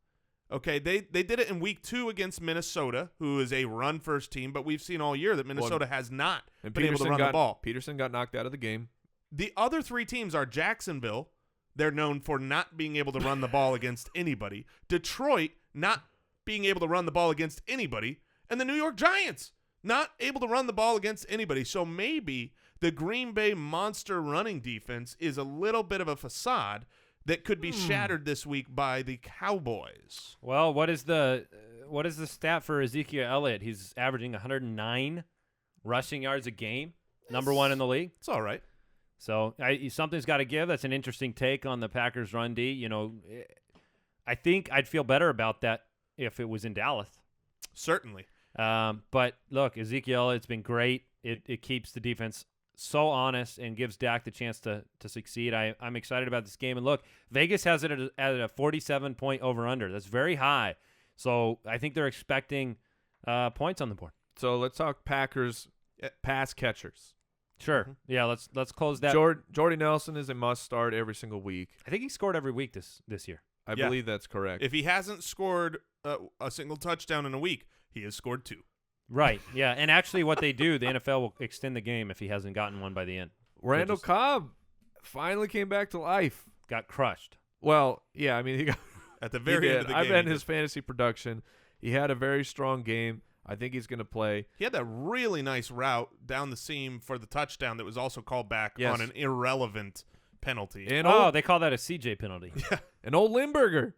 Okay, they did it in week 2 against Minnesota, who is a run-first team, but we've seen all year that Minnesota has not been able to run the ball. Peterson got knocked out of the game. The other 3 teams are Jacksonville. They're known for not being able to run the ball against anybody. Detroit, not being able to run the ball against anybody. And the New York Giants, not able to run the ball against anybody. So maybe the Green Bay monster running defense is a little bit of a facade that could be shattered this week by the Cowboys. Well, what is the stat for Ezekiel Elliott? He's averaging 109 rushing yards a game, number 1 in the league. It's all right. So something's got to give. That's an interesting take on the Packers run D. I think I'd feel better about that if it was in Dallas. Certainly. But look, Ezekiel, it's been great. It keeps the defense so honest and gives Dak the chance to succeed. I'm excited about this game. And look, Vegas has it at a 47-point over-under. That's very high. So I think they're expecting points on the board. So let's talk Packers pass catchers. Sure. Mm-hmm. Yeah, let's close that. Jordy Nelson is a must-start every single week. I think he scored every week this year. I believe that's correct. If he hasn't scored a single touchdown in a week, he has scored 2. Right, yeah. And actually what they do, the NFL will extend the game if he hasn't gotten one by the end. Randall Cobb finally came back to life. Got crushed. Well, yeah, I mean, he got at the very end of the game. I've been his fantasy production. He had a very strong game. I think he's going to play. He had that really nice route down the seam for the touchdown that was also called back on an irrelevant penalty. And they call that a CJ penalty. Yeah. And old Lindbergher,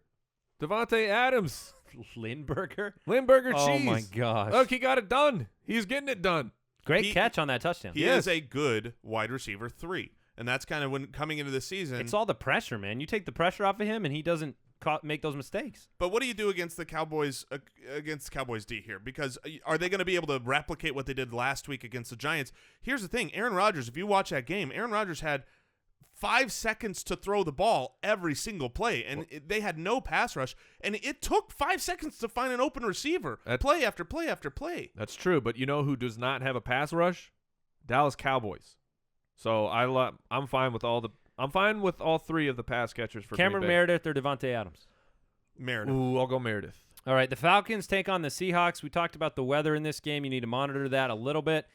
Devontae Adams. Lindbergher cheese. Oh, my gosh. Look, he got it done. He's getting it done. Great catch on that touchdown. He is a good wide receiver 3. And that's kind of when coming into the season. It's all the pressure, man. You take the pressure off of him, and he doesn't make those mistakes. But what do you do against the Cowboys D here? Because are they going to be able to replicate what they did last week against the Giants? Here's the thing. Aaron Rodgers, if you watch that game, Aaron Rodgers had 5 seconds to throw the ball every single play, and they had no pass rush, and it took 5 seconds to find an open receiver, play after play after play. That's true, but you know who does not have a pass rush? Dallas Cowboys. So I'm fine with all 3 of the pass catchers for Cameron Green Bay. Meredith or Devontae Adams? Meredith. Ooh, I'll go Meredith. All right, the Falcons take on the Seahawks. We talked about the weather in this game. You need to monitor that a little bit,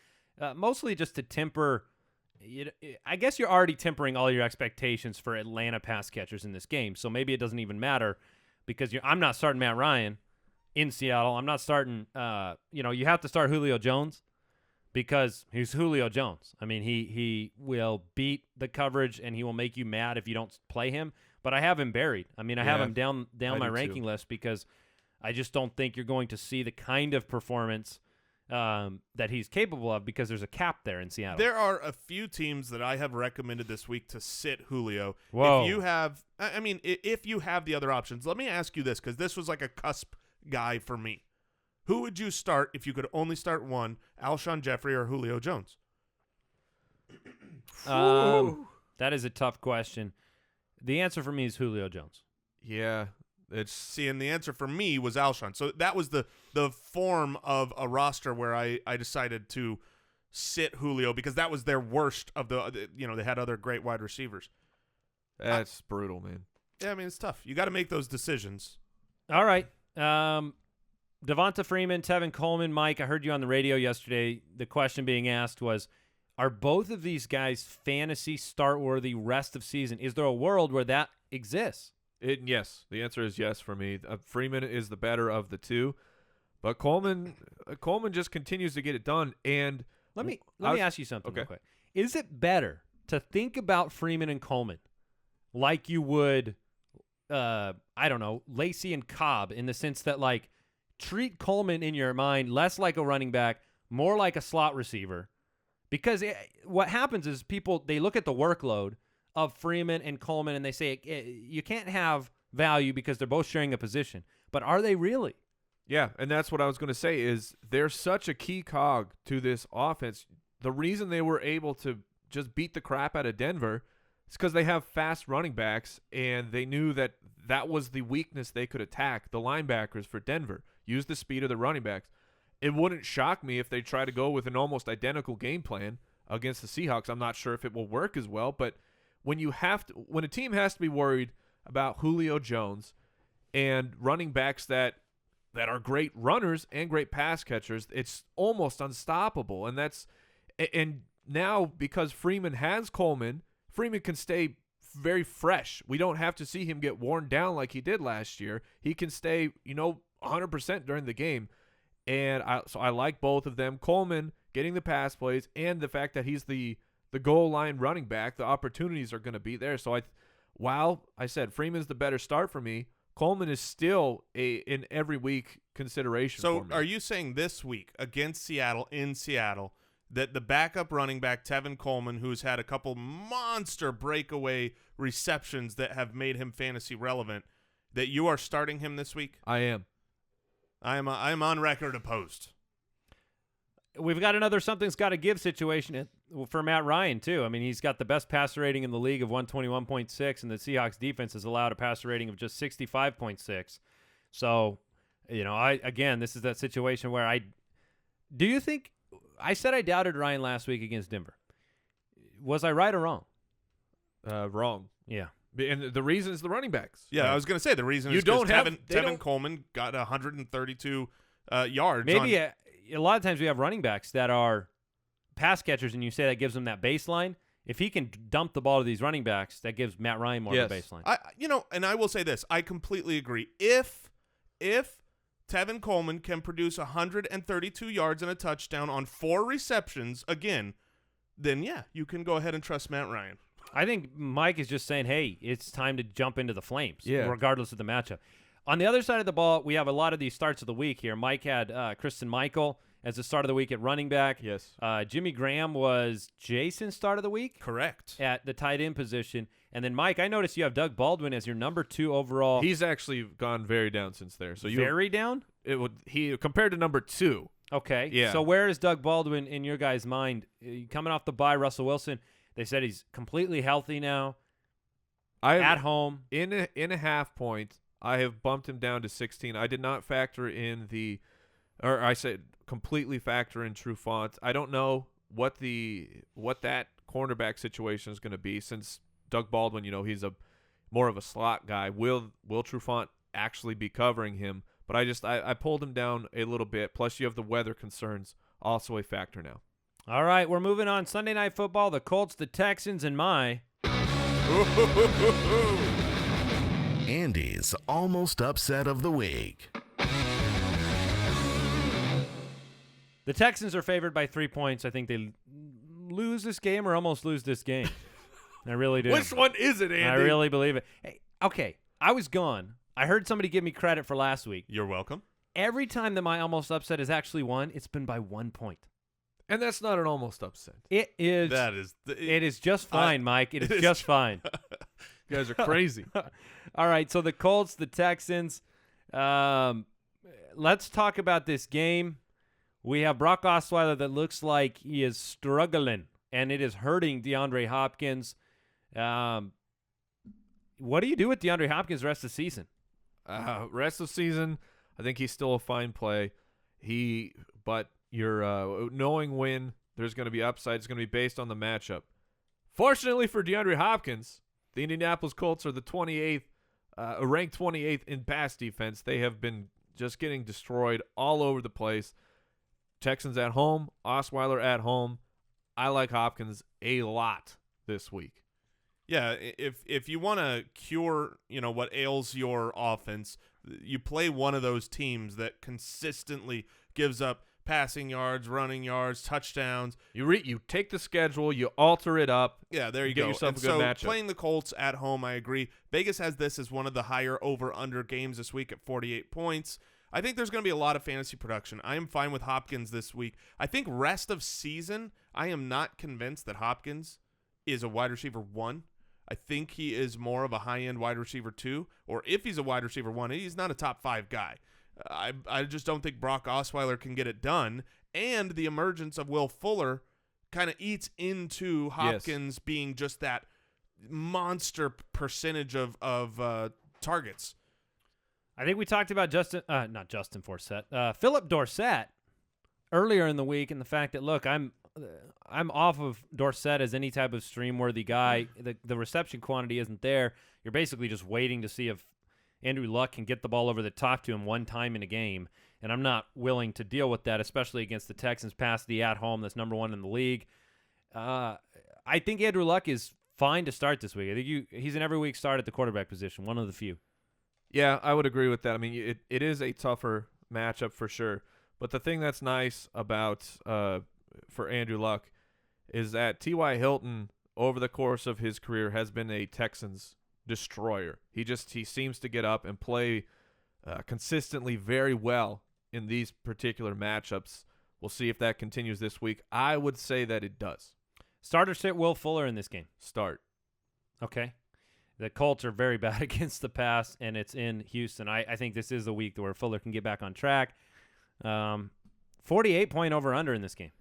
mostly just to temper. I guess you're already tempering all your expectations for Atlanta pass catchers in this game, so maybe it doesn't even matter because I'm not starting Matt Ryan in Seattle. I'm not starting. You have to start Julio Jones because he's Julio Jones. I mean, he will beat the coverage and he will make you mad if you don't play him. But I have him buried. I mean, I have him down my ranking list because I just don't think you're going to see the kind of performance that he's capable of because there's a cap there in Seattle. There are a few teams that I have recommended this week to sit Julio. Whoa. If you have the other options, let me ask you this because this was like a cusp guy for me. Who would you start if you could only start one, Alshon Jeffrey or Julio Jones? That is a tough question. The answer for me is Julio Jones. Yeah. And the answer for me was Alshon. So that was the form of a roster where I decided to sit Julio because that was their worst of the they had other great wide receivers. That's brutal, man. Yeah, I mean, it's tough. You got to make those decisions. All right. Devonta Freeman, Tevin Coleman, Mike, I heard you on the radio yesterday. The question being asked was, are both of these guys fantasy start-worthy rest of season? Is there a world where that exists? Yes. The answer is yes for me. Freeman is the better of the two. But Coleman just continues to get it done. And let me ask you something real Okay. quick. Is it better to think about Freeman and Coleman like you would, I don't know, Lacy and Cobb, in the sense that, like, treat Coleman in your mind less like a running back, more like a slot receiver? Because what happens is they look at the workload of Freeman and Coleman and they say you can't have value because they're both sharing a position. But are they really? Yeah, and that's what I was going to say is they're such a key cog to this offense. The reason they were able to just beat the crap out of Denver is because they have fast running backs, and they knew that was the weakness they could attack, the linebackers for Denver. Use the speed of the running backs. It wouldn't shock me if they try to go with an almost identical game plan against the Seahawks. I'm not sure if it will work as well, but when a team has to be worried about Julio Jones and running backs that are great runners and great pass catchers, it's almost unstoppable. And now because Freeman has Coleman, Freeman can stay very fresh. We don't have to see him get worn down like he did last year. He can stay, 100% during the game. And I like both of them. Coleman getting the pass plays and the fact that he's the goal line running back, the opportunities are going to be there. So while I said Freeman's the better start for me, Coleman is still an every week consideration for me. So are you saying this week against Seattle, in Seattle, that the backup running back, Tevin Coleman, who's had a couple monster breakaway receptions that have made him fantasy relevant, that you are starting him this week? I am. I am on record opposed. We've got another something's got to give situation for Matt Ryan, too. I mean, he's got the best passer rating in the league of 121.6, and the Seahawks defense has allowed a passer rating of just 65.6. So, this is that situation where do you think I said I doubted Ryan last week against Denver? Was I right or wrong? Wrong. Yeah. And the reason is the running backs. Yeah, I was going to say the reason is because Tevin Coleman got 132 yards. Maybe a lot of times we have running backs that are pass catchers, and you say that gives them that baseline. If he can dump the ball to these running backs, that gives Matt Ryan more of a baseline. And I will say this. I completely agree. If Tevin Coleman can produce 132 yards and a touchdown on 4 receptions, again, then, yeah, you can go ahead and trust Matt Ryan. I think Mike is just saying, hey, it's time to jump into the flames, regardless of the matchup. On the other side of the ball, we have a lot of these starts of the week here. Mike had Christian Michael as the start of the week at running back. Yes. Jimmy Graham was Jason's start of the week. Correct. At the tight end position. And then, Mike, I noticed you have Doug Baldwin as your number 2 overall. He's actually gone very down since there. So very down? He compared to number 2. Okay. Yeah. So where is Doug Baldwin in your guys' mind? Coming off the bye, Russell Wilson, they said he's completely healthy now. At home. In a half point, I have bumped him down to 16. I did not factor in I said completely factor in True Font. I don't know what that cornerback situation is going to be, since Doug Baldwin, he's more of a slot guy. Will Trufant actually be covering him? But I pulled him down a little bit. Plus, you have the weather concerns also a factor now. All right, we're moving on. Sunday Night Football, the Colts, the Texans, and Andy's almost upset of the week. The Texans are favored by 3 points. I think they lose this game or almost lose this game. I really do. Which one is it, Andy? I really believe it. Hey, okay, I was gone. I heard somebody give me credit for last week. You're welcome. Every time that my almost upset has actually won, it's been by 1 point. And that's not an almost upset. It is. It is just fine, Mike. It is just fine. You guys are crazy. All right, so the Colts, the Texans. Let's talk about this game. We have Brock Osweiler that looks like he is struggling, and it is hurting DeAndre Hopkins. What do you do with DeAndre Hopkins the rest of the season? Rest of the season, I think he's still a fine play. But you're knowing when there's going to be upside. It's going to be based on the matchup. Fortunately for DeAndre Hopkins, the Indianapolis Colts are the 28th, ranked 28th in pass defense. They have been just getting destroyed all over the place. Texans at home, Osweiler at home. I like Hopkins a lot this week. Yeah, if you want to cure, what ails your offense, you play one of those teams that consistently gives up passing yards, running yards, touchdowns. You take the schedule, you alter it up. Yeah, there you get go. yourself and a good so matchup. Playing the Colts at home, I agree. Vegas has this as one of the higher over-under games this week at 48 points. I think there's going to be a lot of fantasy production. I am fine with Hopkins this week. I think rest of season, I am not convinced that Hopkins is a wide receiver 1. I think he is more of a high-end wide receiver 2, or if he's a wide receiver 1, he's not a top 5 guy. I just don't think Brock Osweiler can get it done, and the emergence of Will Fuller kind of eats into Hopkins being just that monster percentage of targets. I think we talked about not Justin Forsett, Philip Dorsett earlier in the week, and the fact that, look, I'm off of Dorsett as any type of stream-worthy guy. The reception quantity isn't there. You're basically just waiting to see if Andrew Luck can get the ball over the top to him one time in a game, and I'm not willing to deal with that, especially against the Texans pass D at home. That's number 1 in the league. I think Andrew Luck is fine to start this week. I think he's an every week start at the quarterback position, one of the few. Yeah, I would agree with that. I mean, it is a tougher matchup for sure. But the thing that's nice about for Andrew Luck is that T.Y. Hilton, over the course of his career, has been a Texans destroyer. He seems to get up and play consistently very well in these particular matchups. We'll see if that continues this week. I would say that it does. Start or sit Will Fuller in this game? Start. Okay. The Colts are very bad against the pass, and it's in Houston. I think this is the week where Fuller can get back on track. 48-point over-under in this game.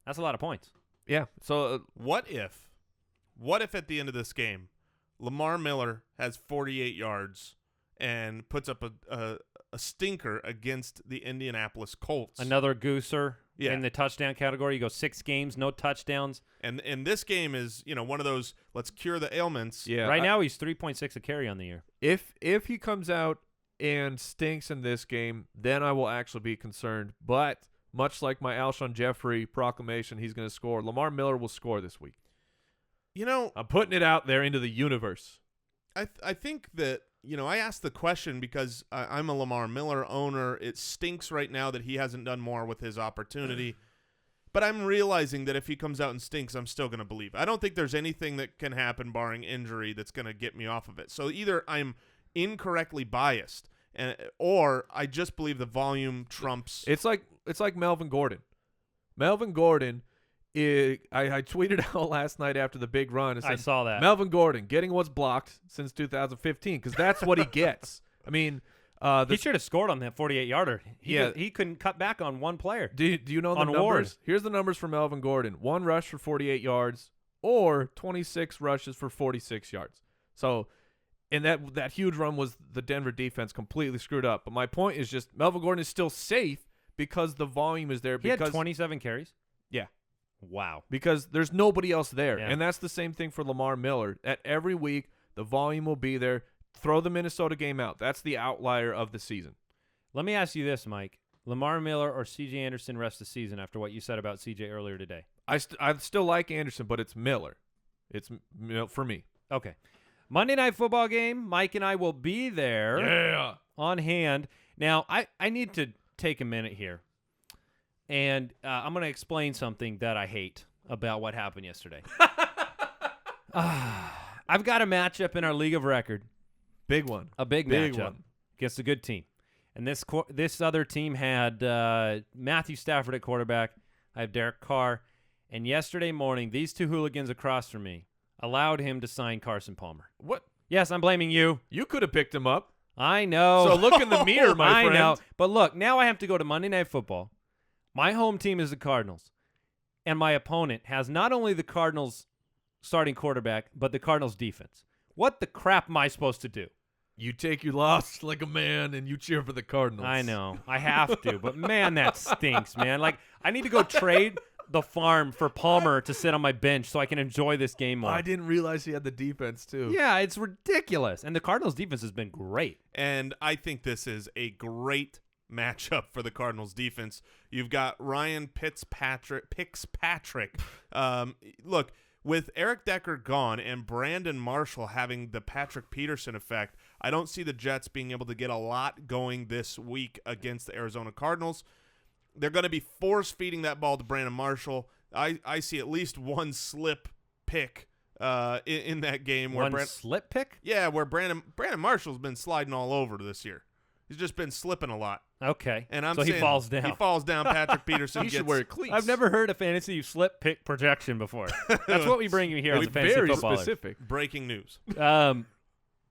That's a lot of points. Yeah. So what if at the end of this game, Lamar Miller has 48 yards and puts up a stinker against the Indianapolis Colts? Another gooser in the touchdown category. You go 6 games, no touchdowns. And this game is, one of those, let's cure the ailments. Yeah. Right now he's 3.6 a carry on the year. If he comes out and stinks in this game, then I will actually be concerned. But much like my Alshon Jeffrey proclamation, he's going to score. Lamar Miller will score this week. I'm putting it out there into the universe. I think that, I asked the question because I'm a Lamar Miller owner. It stinks right now that he hasn't done more with his opportunity. But I'm realizing that if he comes out and stinks, I'm still going to believe. I don't think there's anything that can happen barring injury that's going to get me off of it. So either I'm incorrectly biased or I just believe the volume trumps. It's like Melvin Gordon. Melvin Gordon, I tweeted out last night after the big run. I saw that. Melvin Gordon getting what's blocked since 2015 because that's what he gets. I mean, he should have scored on that 48-yarder. He couldn't cut back on one player. Do you know the numbers? Ward. Here's the numbers for Melvin Gordon: 1 rush for 48 yards, or 26 rushes for 46 yards. So, and that huge run was the Denver defense completely screwed up. But my point is just Melvin Gordon is still safe because the volume is there. He had 27 carries. Yeah. Wow. Because there's nobody else there. Yeah. And that's the same thing for Lamar Miller. At every week, the volume will be there. Throw the Minnesota game out. That's the outlier of the season. Let me ask you this, Mike. Lamar Miller or C.J. Anderson rest of the season after what you said about C.J. earlier today? I still like Anderson, but it's Miller. It's for me. Okay. Monday Night Football game. Mike and I will be there. Yeah. On hand. Now, I need to take a minute here. And I'm going to explain something that I hate about what happened yesterday. I've got a matchup in our league of record. Big one. A big matchup one. Against a good team. And this other team had Matthew Stafford at quarterback. I have Derek Carr. And yesterday morning, these two hooligans across from me allowed him to sign Carson Palmer. What? Yes, I'm blaming you. You could have picked him up. I know. So look in the mirror, my friend. I know. But look, now I have to go to Monday Night Football. My home team is the Cardinals. And my opponent has not only the Cardinals starting quarterback, but the Cardinals defense. What the crap am I supposed to do? You take your loss like a man and you cheer for the Cardinals. I know. I have to. But, man, that stinks, man. Like, I need to go trade the farm for Palmer to sit on my bench so I can enjoy this game more. I didn't realize he had the defense too. Yeah, it's ridiculous. And the Cardinals' defense has been great. And I think this is a great matchup for the Cardinals defense. You've got Ryan Fitzpatrick. Look, with Eric Decker gone and Brandon Marshall having the Patrick Peterson effect, I don't see the Jets being able to get a lot going this week against the Arizona Cardinals. They're going to be force-feeding that ball to Brandon Marshall. I see at least one slip pick in that game. One slip pick? Yeah, where Brandon Marshall's been sliding all over this year. He's just been slipping a lot. Okay. And I'm so saying he falls down. He falls down. Patrick Peterson He gets should wear cleats. I've never heard a fantasy slip pick projection before. That's what we bring you here as a fantasy very footballer. specific. breaking news.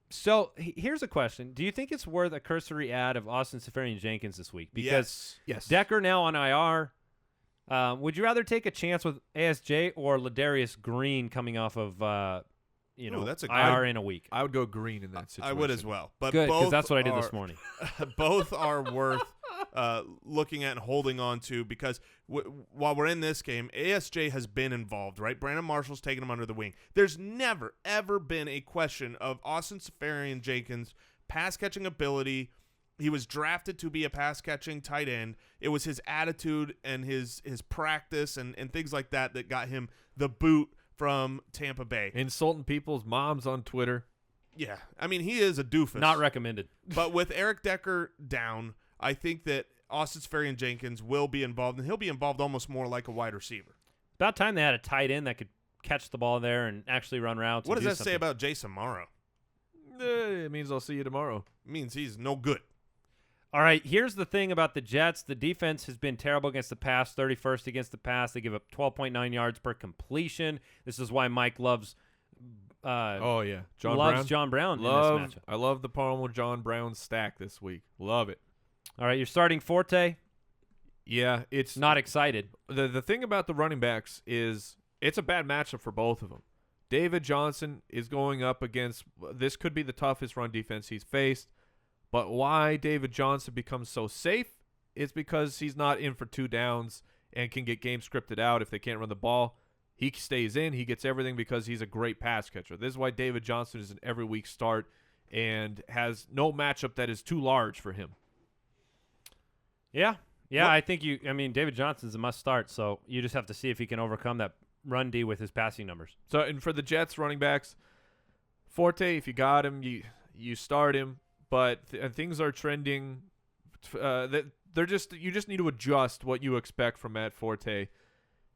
So here's a question. Do you think it's worth a cursory ad of Austin Seferian-Jenkins this week? Because Yes. Decker now on IR. Would you rather take a chance with ASJ or Ladarius Green coming off of that's a IR in a week? I would go Green in that situation. I would as well. But Good, because both that's what I did are- this morning. both are worth looking at and holding on to because while we're in this game, ASJ has been involved, right? Brandon Marshall's taken him under the wing. There's never, ever been a question of Austin Seferian-Jenkins' pass-catching ability. He was drafted to be a pass-catching tight end. It was his attitude and his practice and things like that that got him the boot from Tampa Bay. Insulting people's moms on Twitter. Yeah. I mean, he is a doofus. Not recommended. But with Eric Decker down, I think that Austin Seferian-Jenkins will be involved, and he'll be involved almost more like a wide receiver. About time they had a tight end that could catch the ball there and actually run routes. What and does do that say something. about Jason Morrow? It means I'll see you tomorrow. It means he's no good. All right, here's the thing about the Jets. The defense has been terrible against the pass, 31st against the pass. They give up 12.9 yards per completion. This is why Mike loves John Brown in this matchup. I love the Palmer John Brown stack this week. Love it. All right, you're starting Forte. Yeah, it's Not excited. the thing about the running backs is it's a bad matchup for both of them. David Johnson is going up against this could be the toughest run defense he's faced. But why David Johnson becomes so safe is because he's not in for 2 downs and can get game scripted out if they can't run the ball. He stays in. He gets everything because he's a great pass catcher. This is why David Johnson is an every week start and has no matchup that is too large for him. Yeah, I think David Johnson's a must start, so you just have to see if he can overcome that run D with his passing numbers. So, and for the Jets running backs, Forte, if you got him, you start him. But things are trending. You just need to adjust what you expect from Matt Forte.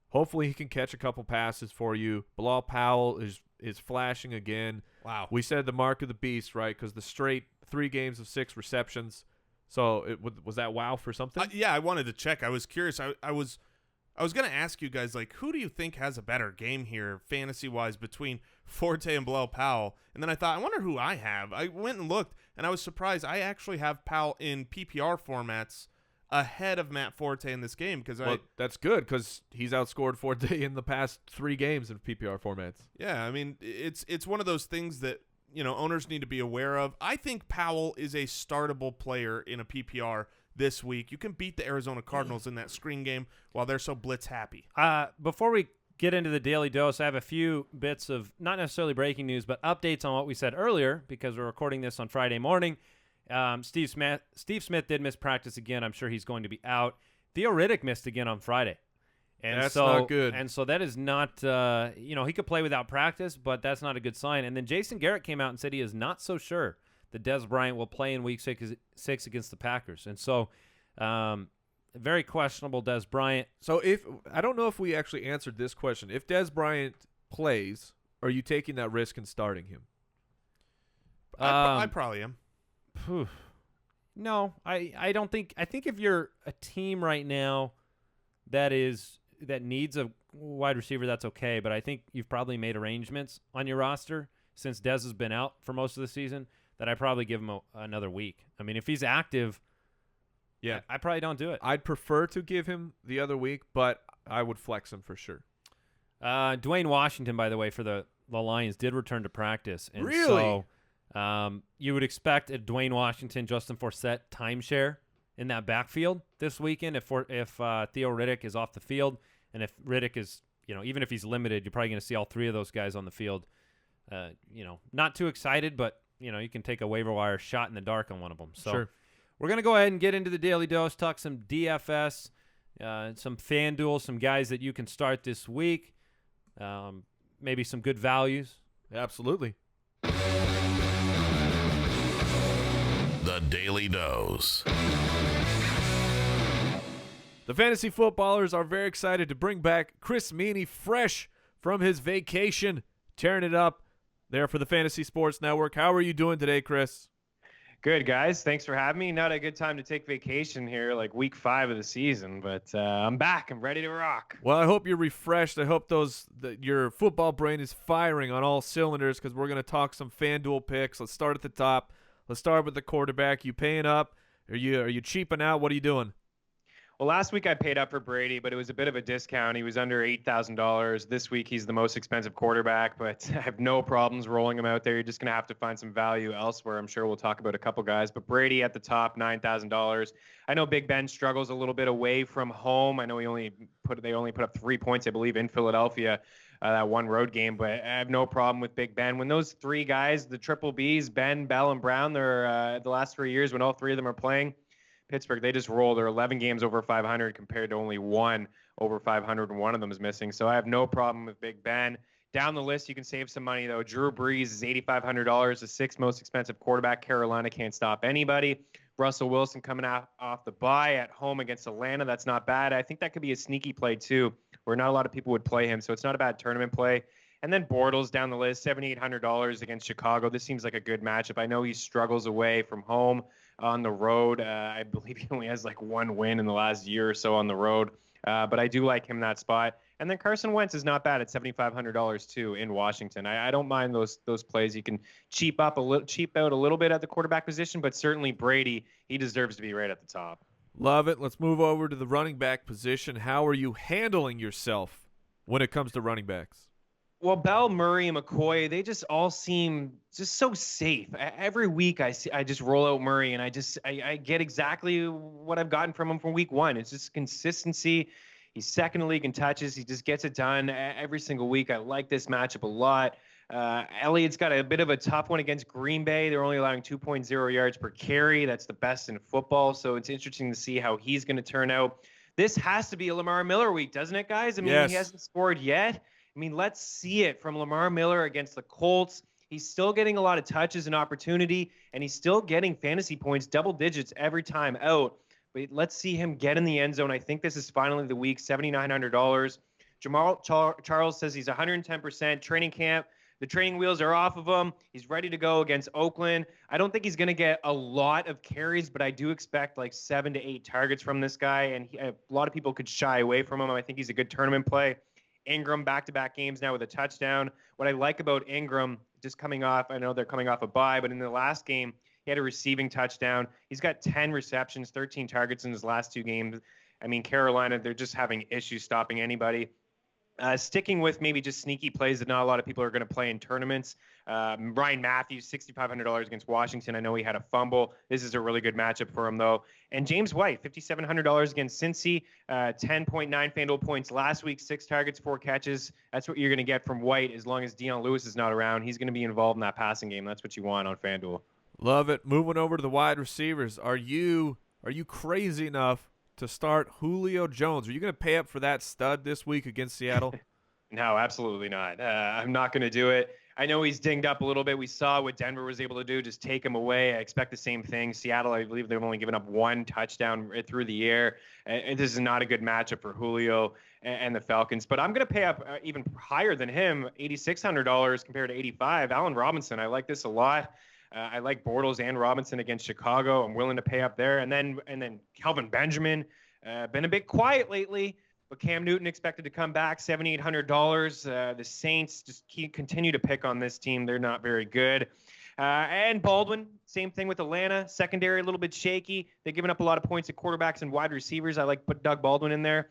Hopefully, he can catch a couple passes for you. Bilal Powell is flashing again. Wow. We said the mark of the beast, right? Because the straight 3 games of 6 receptions. So was that wow for something? Yeah, I wanted to check. I was curious. I was going to ask you guys, like, who do you think has a better game here, fantasy-wise, between Forte and Bilal Powell? And then I thought, I wonder who I have. I went and looked, and I was surprised. I actually have Powell in PPR formats ahead of Matt Forte in this game. That's good because he's outscored Forte in the past 3 games in PPR formats. Yeah, I mean, it's one of those things that, owners need to be aware of. I think Powell is a startable player in a PPR this week. You can beat the Arizona Cardinals in that screen game while they're so blitz happy. Before we get into the Daily Dose, I have a few bits of not necessarily breaking news, but updates on what we said earlier because we're recording this on Friday morning. Steve Smith did miss practice again. I'm sure he's going to be out. Theo Riddick missed again on Friday. And that's not good. And so that is not, he could play without practice, but that's not a good sign. And then Jason Garrett came out and said he is not so sure that Dez Bryant will play in Week 6 against the Packers. And so very questionable Dez Bryant. So I don't know if we actually answered this question. If Dez Bryant plays, are you taking that risk and starting him? I probably am. No, I don't think. I think if you're a team right now that needs a wide receiver, that's okay. But I think you've probably made arrangements on your roster since Dez has been out for most of the season that I probably give him another week. I mean, if he's active, yeah, I probably don't do it. I'd prefer to give him the other week, but I would flex him for sure. Dwayne Washington, by the way, for the Lions did return to practice. And really? So you would expect a Dwayne Washington, Justin Forsett timeshare in that backfield this weekend if Theo Riddick is off the field. And if Riddick is, even if he's limited, you're probably going to see all three of those guys on the field. Not too excited, but, you can take a waiver wire shot in the dark on one of them. So Sure. We're going to go ahead and get into the Daily Dose, talk some DFS, some FanDuel, some guys that you can start this week, maybe some good values. Absolutely. The Daily Dose. The fantasy footballers are very excited to bring back Chris Meaney fresh from his vacation, tearing it up there for the Fantasy Sports Network. How are you doing today, Chris? Good, guys. Thanks for having me. Not a good time to take vacation here, like week 5 of the season, but I'm back. I'm ready to rock. Well, I hope you're refreshed. I hope your football brain is firing on all cylinders because we're going to talk some FanDuel picks. Let's start at the top. Let's start with the quarterback. You paying up? Are you cheaping out? What are you doing? Well, last week I paid up for Brady, but it was a bit of a discount. He was under $8,000. This week he's the most expensive quarterback, but I have no problems rolling him out there. You're just going to have to find some value elsewhere. I'm sure we'll talk about a couple guys, but Brady at the top, $9,000. I know Big Ben struggles a little bit away from home. I know they only put up 3 points, I believe, in Philadelphia, that one road game, but I have no problem with Big Ben. When those three guys, the triple Bs, Ben, Bell, and Brown, they're the last 3 years when all three of them are playing, Pittsburgh, they just roll. They're 11 games over 500 compared to only one over 500, and one of them is missing. So I have no problem with Big Ben. Down the list, you can save some money, though. Drew Brees is $8,500, the 6th most expensive quarterback. Carolina can't stop anybody. Russell Wilson coming off the bye at home against Atlanta. That's not bad. I think that could be a sneaky play, too, where not a lot of people would play him. So it's not a bad tournament play. And then Bortles down the list, $7,800 against Chicago. This seems like a good matchup. I know he struggles away from home on the road. I believe he only has like one win in the last year or so on the road. But I do like him in that spot. And then Carson Wentz is not bad at $7,500 too in Washington. I don't mind those plays. You can cheap out a little bit at the quarterback position, but certainly Brady, he deserves to be right at the top. Love it. Let's move over to the running back position. How are you handling yourself when it comes to running backs? Well, Bell, Murray, and McCoy, they just all seem just so safe. Every week I just roll out Murray, and I get exactly what I've gotten from him from week 1. It's just consistency. He's second in the league in touches. He just gets it done every single week. I like this matchup a lot. Elliott's got a bit of a tough one against Green Bay. They're only allowing 2.0 yards per carry. That's the best in football, so it's interesting to see how he's going to turn out. This has to be a Lamar Miller week, doesn't it, guys? I mean, Yes. He hasn't scored yet. I mean, let's see it from Lamar Miller against the Colts. He's still getting a lot of touches and opportunity, and he's still getting fantasy points, double digits every time out. But let's see him get in the end zone. I think this is finally the week, $7,900. Jamal Charles says he's 110%. Training camp, the training wheels are off of him. He's ready to go against Oakland. I don't think he's going to get a lot of carries, but I do expect like 7 to 8 targets from this guy, and a lot of people could shy away from him. I think he's a good tournament play. Ingram back-to-back games now with a touchdown. What I like about Ingram, just coming off, I know they're coming off a bye, but in the last game, he had a receiving touchdown. He's got 10 receptions, 13 targets in his last 2 games. I mean, Carolina, they're just having issues stopping anybody. Sticking with maybe just sneaky plays that not a lot of people are going to play in tournaments. Ryan Mathews, $6,500 against Washington. I know he had a fumble. This is a really good matchup for him, though. And James White, $5,700 against Cincy, 10.9 FanDuel points last week, 6 targets, 4 catches. That's what you're going to get from White as long as Deion Lewis is not around. He's going to be involved in that passing game. That's what you want on FanDuel. Love it. Moving over to the wide receivers. Are you crazy enough to start Julio Jones? Are you going to pay up for that stud this week against Seattle? No, absolutely not. I'm not going to do it. I know he's dinged up a little bit. We saw what Denver was able to do, just take him away. I expect the same thing. Seattle, I believe they've only given up 1 touchdown through the air. And this is not a good matchup for Julio and the Falcons. But I'm going to pay up even higher than him, $8,600 compared to $8,500. Allen Robinson, I like this a lot. I like Bortles and Robinson against Chicago. I'm willing to pay up there. And then Kelvin Benjamin, been a bit quiet lately, but Cam Newton expected to come back, $7,800. The Saints just continue to pick on this team. They're not very good. And Baldwin, same thing with Atlanta. Secondary, a little bit shaky. They've given up a lot of points at quarterbacks and wide receivers. I like put Doug Baldwin in there.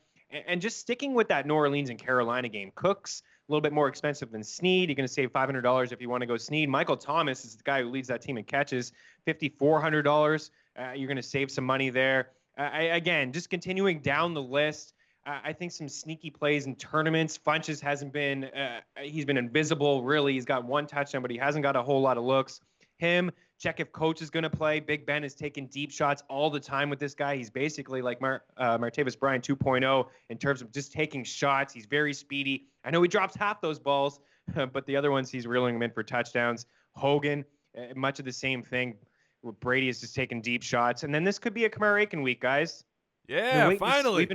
And just sticking with that New Orleans and Carolina game. Cooks, a little bit more expensive than Snead. You're going to save $500 if you want to go Snead. Michael Thomas is the guy who leads that team in catches, $5,400. You're going to save some money there. Again, just continuing down the list, I think some sneaky plays in tournaments. Funches hasn't been, he's been invisible, really. He's got one touchdown, but he hasn't got a whole lot of looks. Him, check if coach is going to play. Big Ben is taking deep shots all the time with this guy. He's basically like Martavis Bryant 2.0 in terms of just taking shots. He's very speedy. I know he drops half those balls, but the other ones he's reeling them in for touchdowns. Hogan, much of the same thing. Brady is just taking deep shots. And then this could be a Kamara Aiken week, guys. Yeah, finally.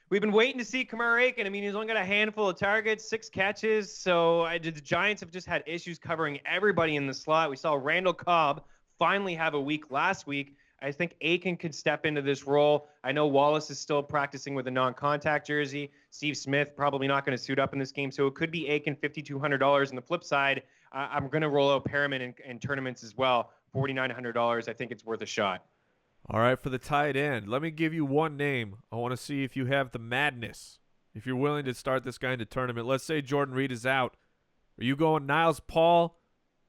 We've been waiting to see Kamara Aiken. I mean, he's only got a handful of targets, 6 catches. So the Giants have just had issues covering everybody in the slot. We saw Randall Cobb finally have a week last week. I think Aiken could step into this role. I know Wallace is still practicing with a non-contact jersey. Steve Smith probably not going to suit up in this game. So it could be Aiken $5,200. On the flip side, I'm going to roll out Perriman in tournaments as well. $4,900. I think it's worth a shot. All right, for the tight end, let me give you one name. I want to see if you have the madness, if you're willing to start this guy in the tournament. Let's say Jordan Reed is out. Are you going Niles Paul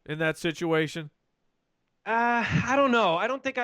in that situation? I don't know. I don't think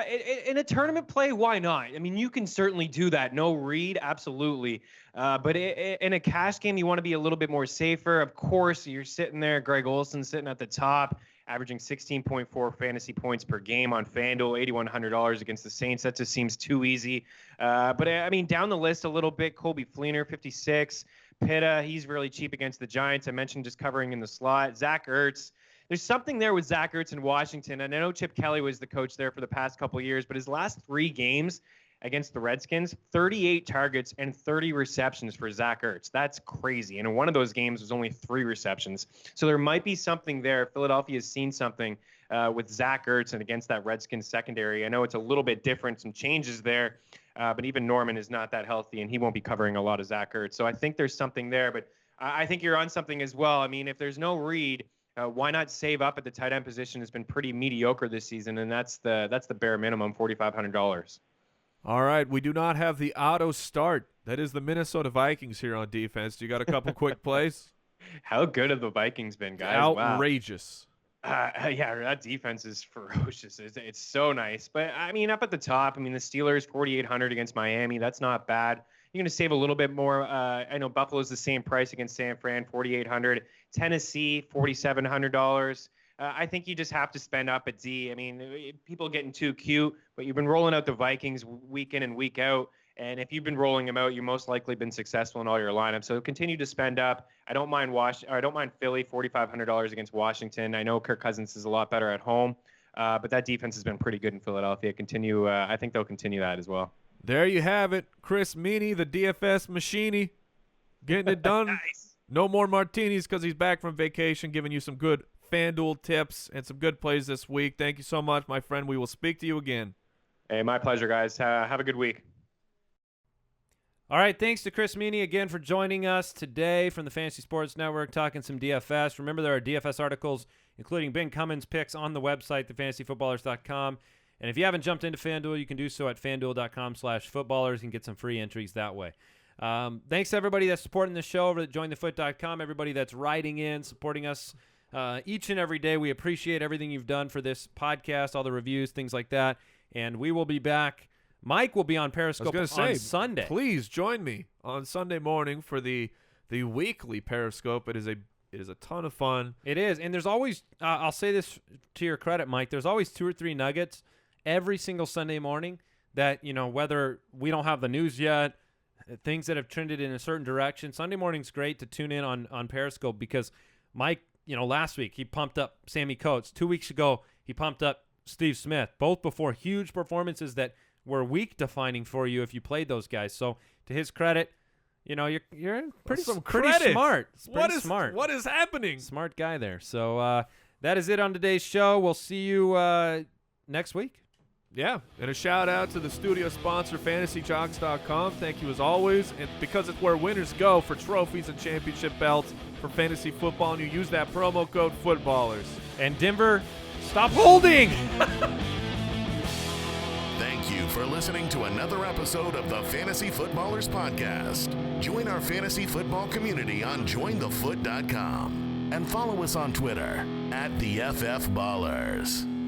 in a tournament play, why not? I mean, you can certainly do that. No Reed, absolutely. But in a cash game, you want to be a little bit more safer. Of course, you're sitting there. Greg Olsen sitting at the top, averaging 16.4 fantasy points per game on FanDuel, $8,100 against the Saints. That just seems too easy. But I mean, down the list a little bit, Colby Fleener, 56. Pitta, he's really cheap against the Giants. I mentioned just covering in the slot. Zach Ertz. There's something there with Zach Ertz in Washington. And I know Chip Kelly was the coach there for the past couple of years, but his last 3 games against the Redskins, 38 targets and 30 receptions for Zach Ertz. That's crazy. And in one of those games was only 3 receptions. So there might be something there. Philadelphia has seen something with Zach Ertz and against that Redskins secondary. I know it's a little bit different, some changes there, but even Norman is not that healthy, and he won't be covering a lot of Zach Ertz. So I think there's something there, but I think you're on something as well. I mean, if there's no Reed, why not save up at the tight end position? Has been pretty mediocre this season, and that's the bare minimum, $4,500. All right, we do not have the auto start. That is the Minnesota Vikings here on defense. Do you got a couple quick plays? How good have the Vikings been, guys? Outrageous. Wow. Yeah, that defense is ferocious. It's so nice. But, I mean, up at the top, I mean, the Steelers, 4,800 against Miami. That's not bad. You're going to save a little bit more. I know Buffalo's the same price against San Fran, $4,800. Tennessee, $4,700. I think you just have to spend up at D. I mean, people getting too cute, but you've been rolling out the Vikings week in and week out. And if you've been rolling them out, you've most likely been successful in all your lineups. So continue to spend up. I don't mind Philly, $4,500 against Washington. I know Kirk Cousins is a lot better at home, but that defense has been pretty good in Philadelphia. I think they'll continue that as well. There you have it. Chris Meaney, the DFS machine, getting it done. Nice. No more martinis because he's back from vacation, giving you some good FanDuel tips and some good plays this week. Thank you so much, my friend. We will speak to you again. Hey, my pleasure, guys. Have a good week. All right, thanks to Chris Meaney again for joining us today from the FNTSY Sports Network, talking some DFS. Remember, there are DFS articles, including Ben Cummins' picks, on the website, thefantasyfootballers.com. And if you haven't jumped into FanDuel, you can do so at fanduel.com/footballers and get some free entries that way. Thanks to everybody that's supporting the show over at jointhefoot.com, everybody that's writing in, supporting us each and every day. We appreciate everything you've done for this podcast, all the reviews, things like that. And we will be back. Mike will be on Periscope on Sunday. Please join me on Sunday morning for the weekly Periscope. It is a ton of fun. It is. And there's always, I'll say this to your credit, Mike, there's always 2 or 3 nuggets every single Sunday morning that, whether we don't have the news yet, things that have trended in a certain direction. Sunday morning's great to tune in on Periscope because Mike, last week he pumped up Sammy Coates. 2 weeks ago, he pumped up Steve Smith, both before huge performances that were week defining for you if you played those guys. So to his credit, you're pretty smart. Smart. What is happening? Smart guy there. So that is it on today's show. We'll see you next week. Yeah, and a shout-out to the studio sponsor, FantasyJocks.com. Thank you as always. And because it's where winners go for trophies and championship belts for fantasy football, and you use that promo code FOOTBALLERS. And Denver, stop holding! Thank you for listening to another episode of the Fantasy Footballers Podcast. Join our fantasy football community on jointhefoot.com and follow us on Twitter @TheFFBallers.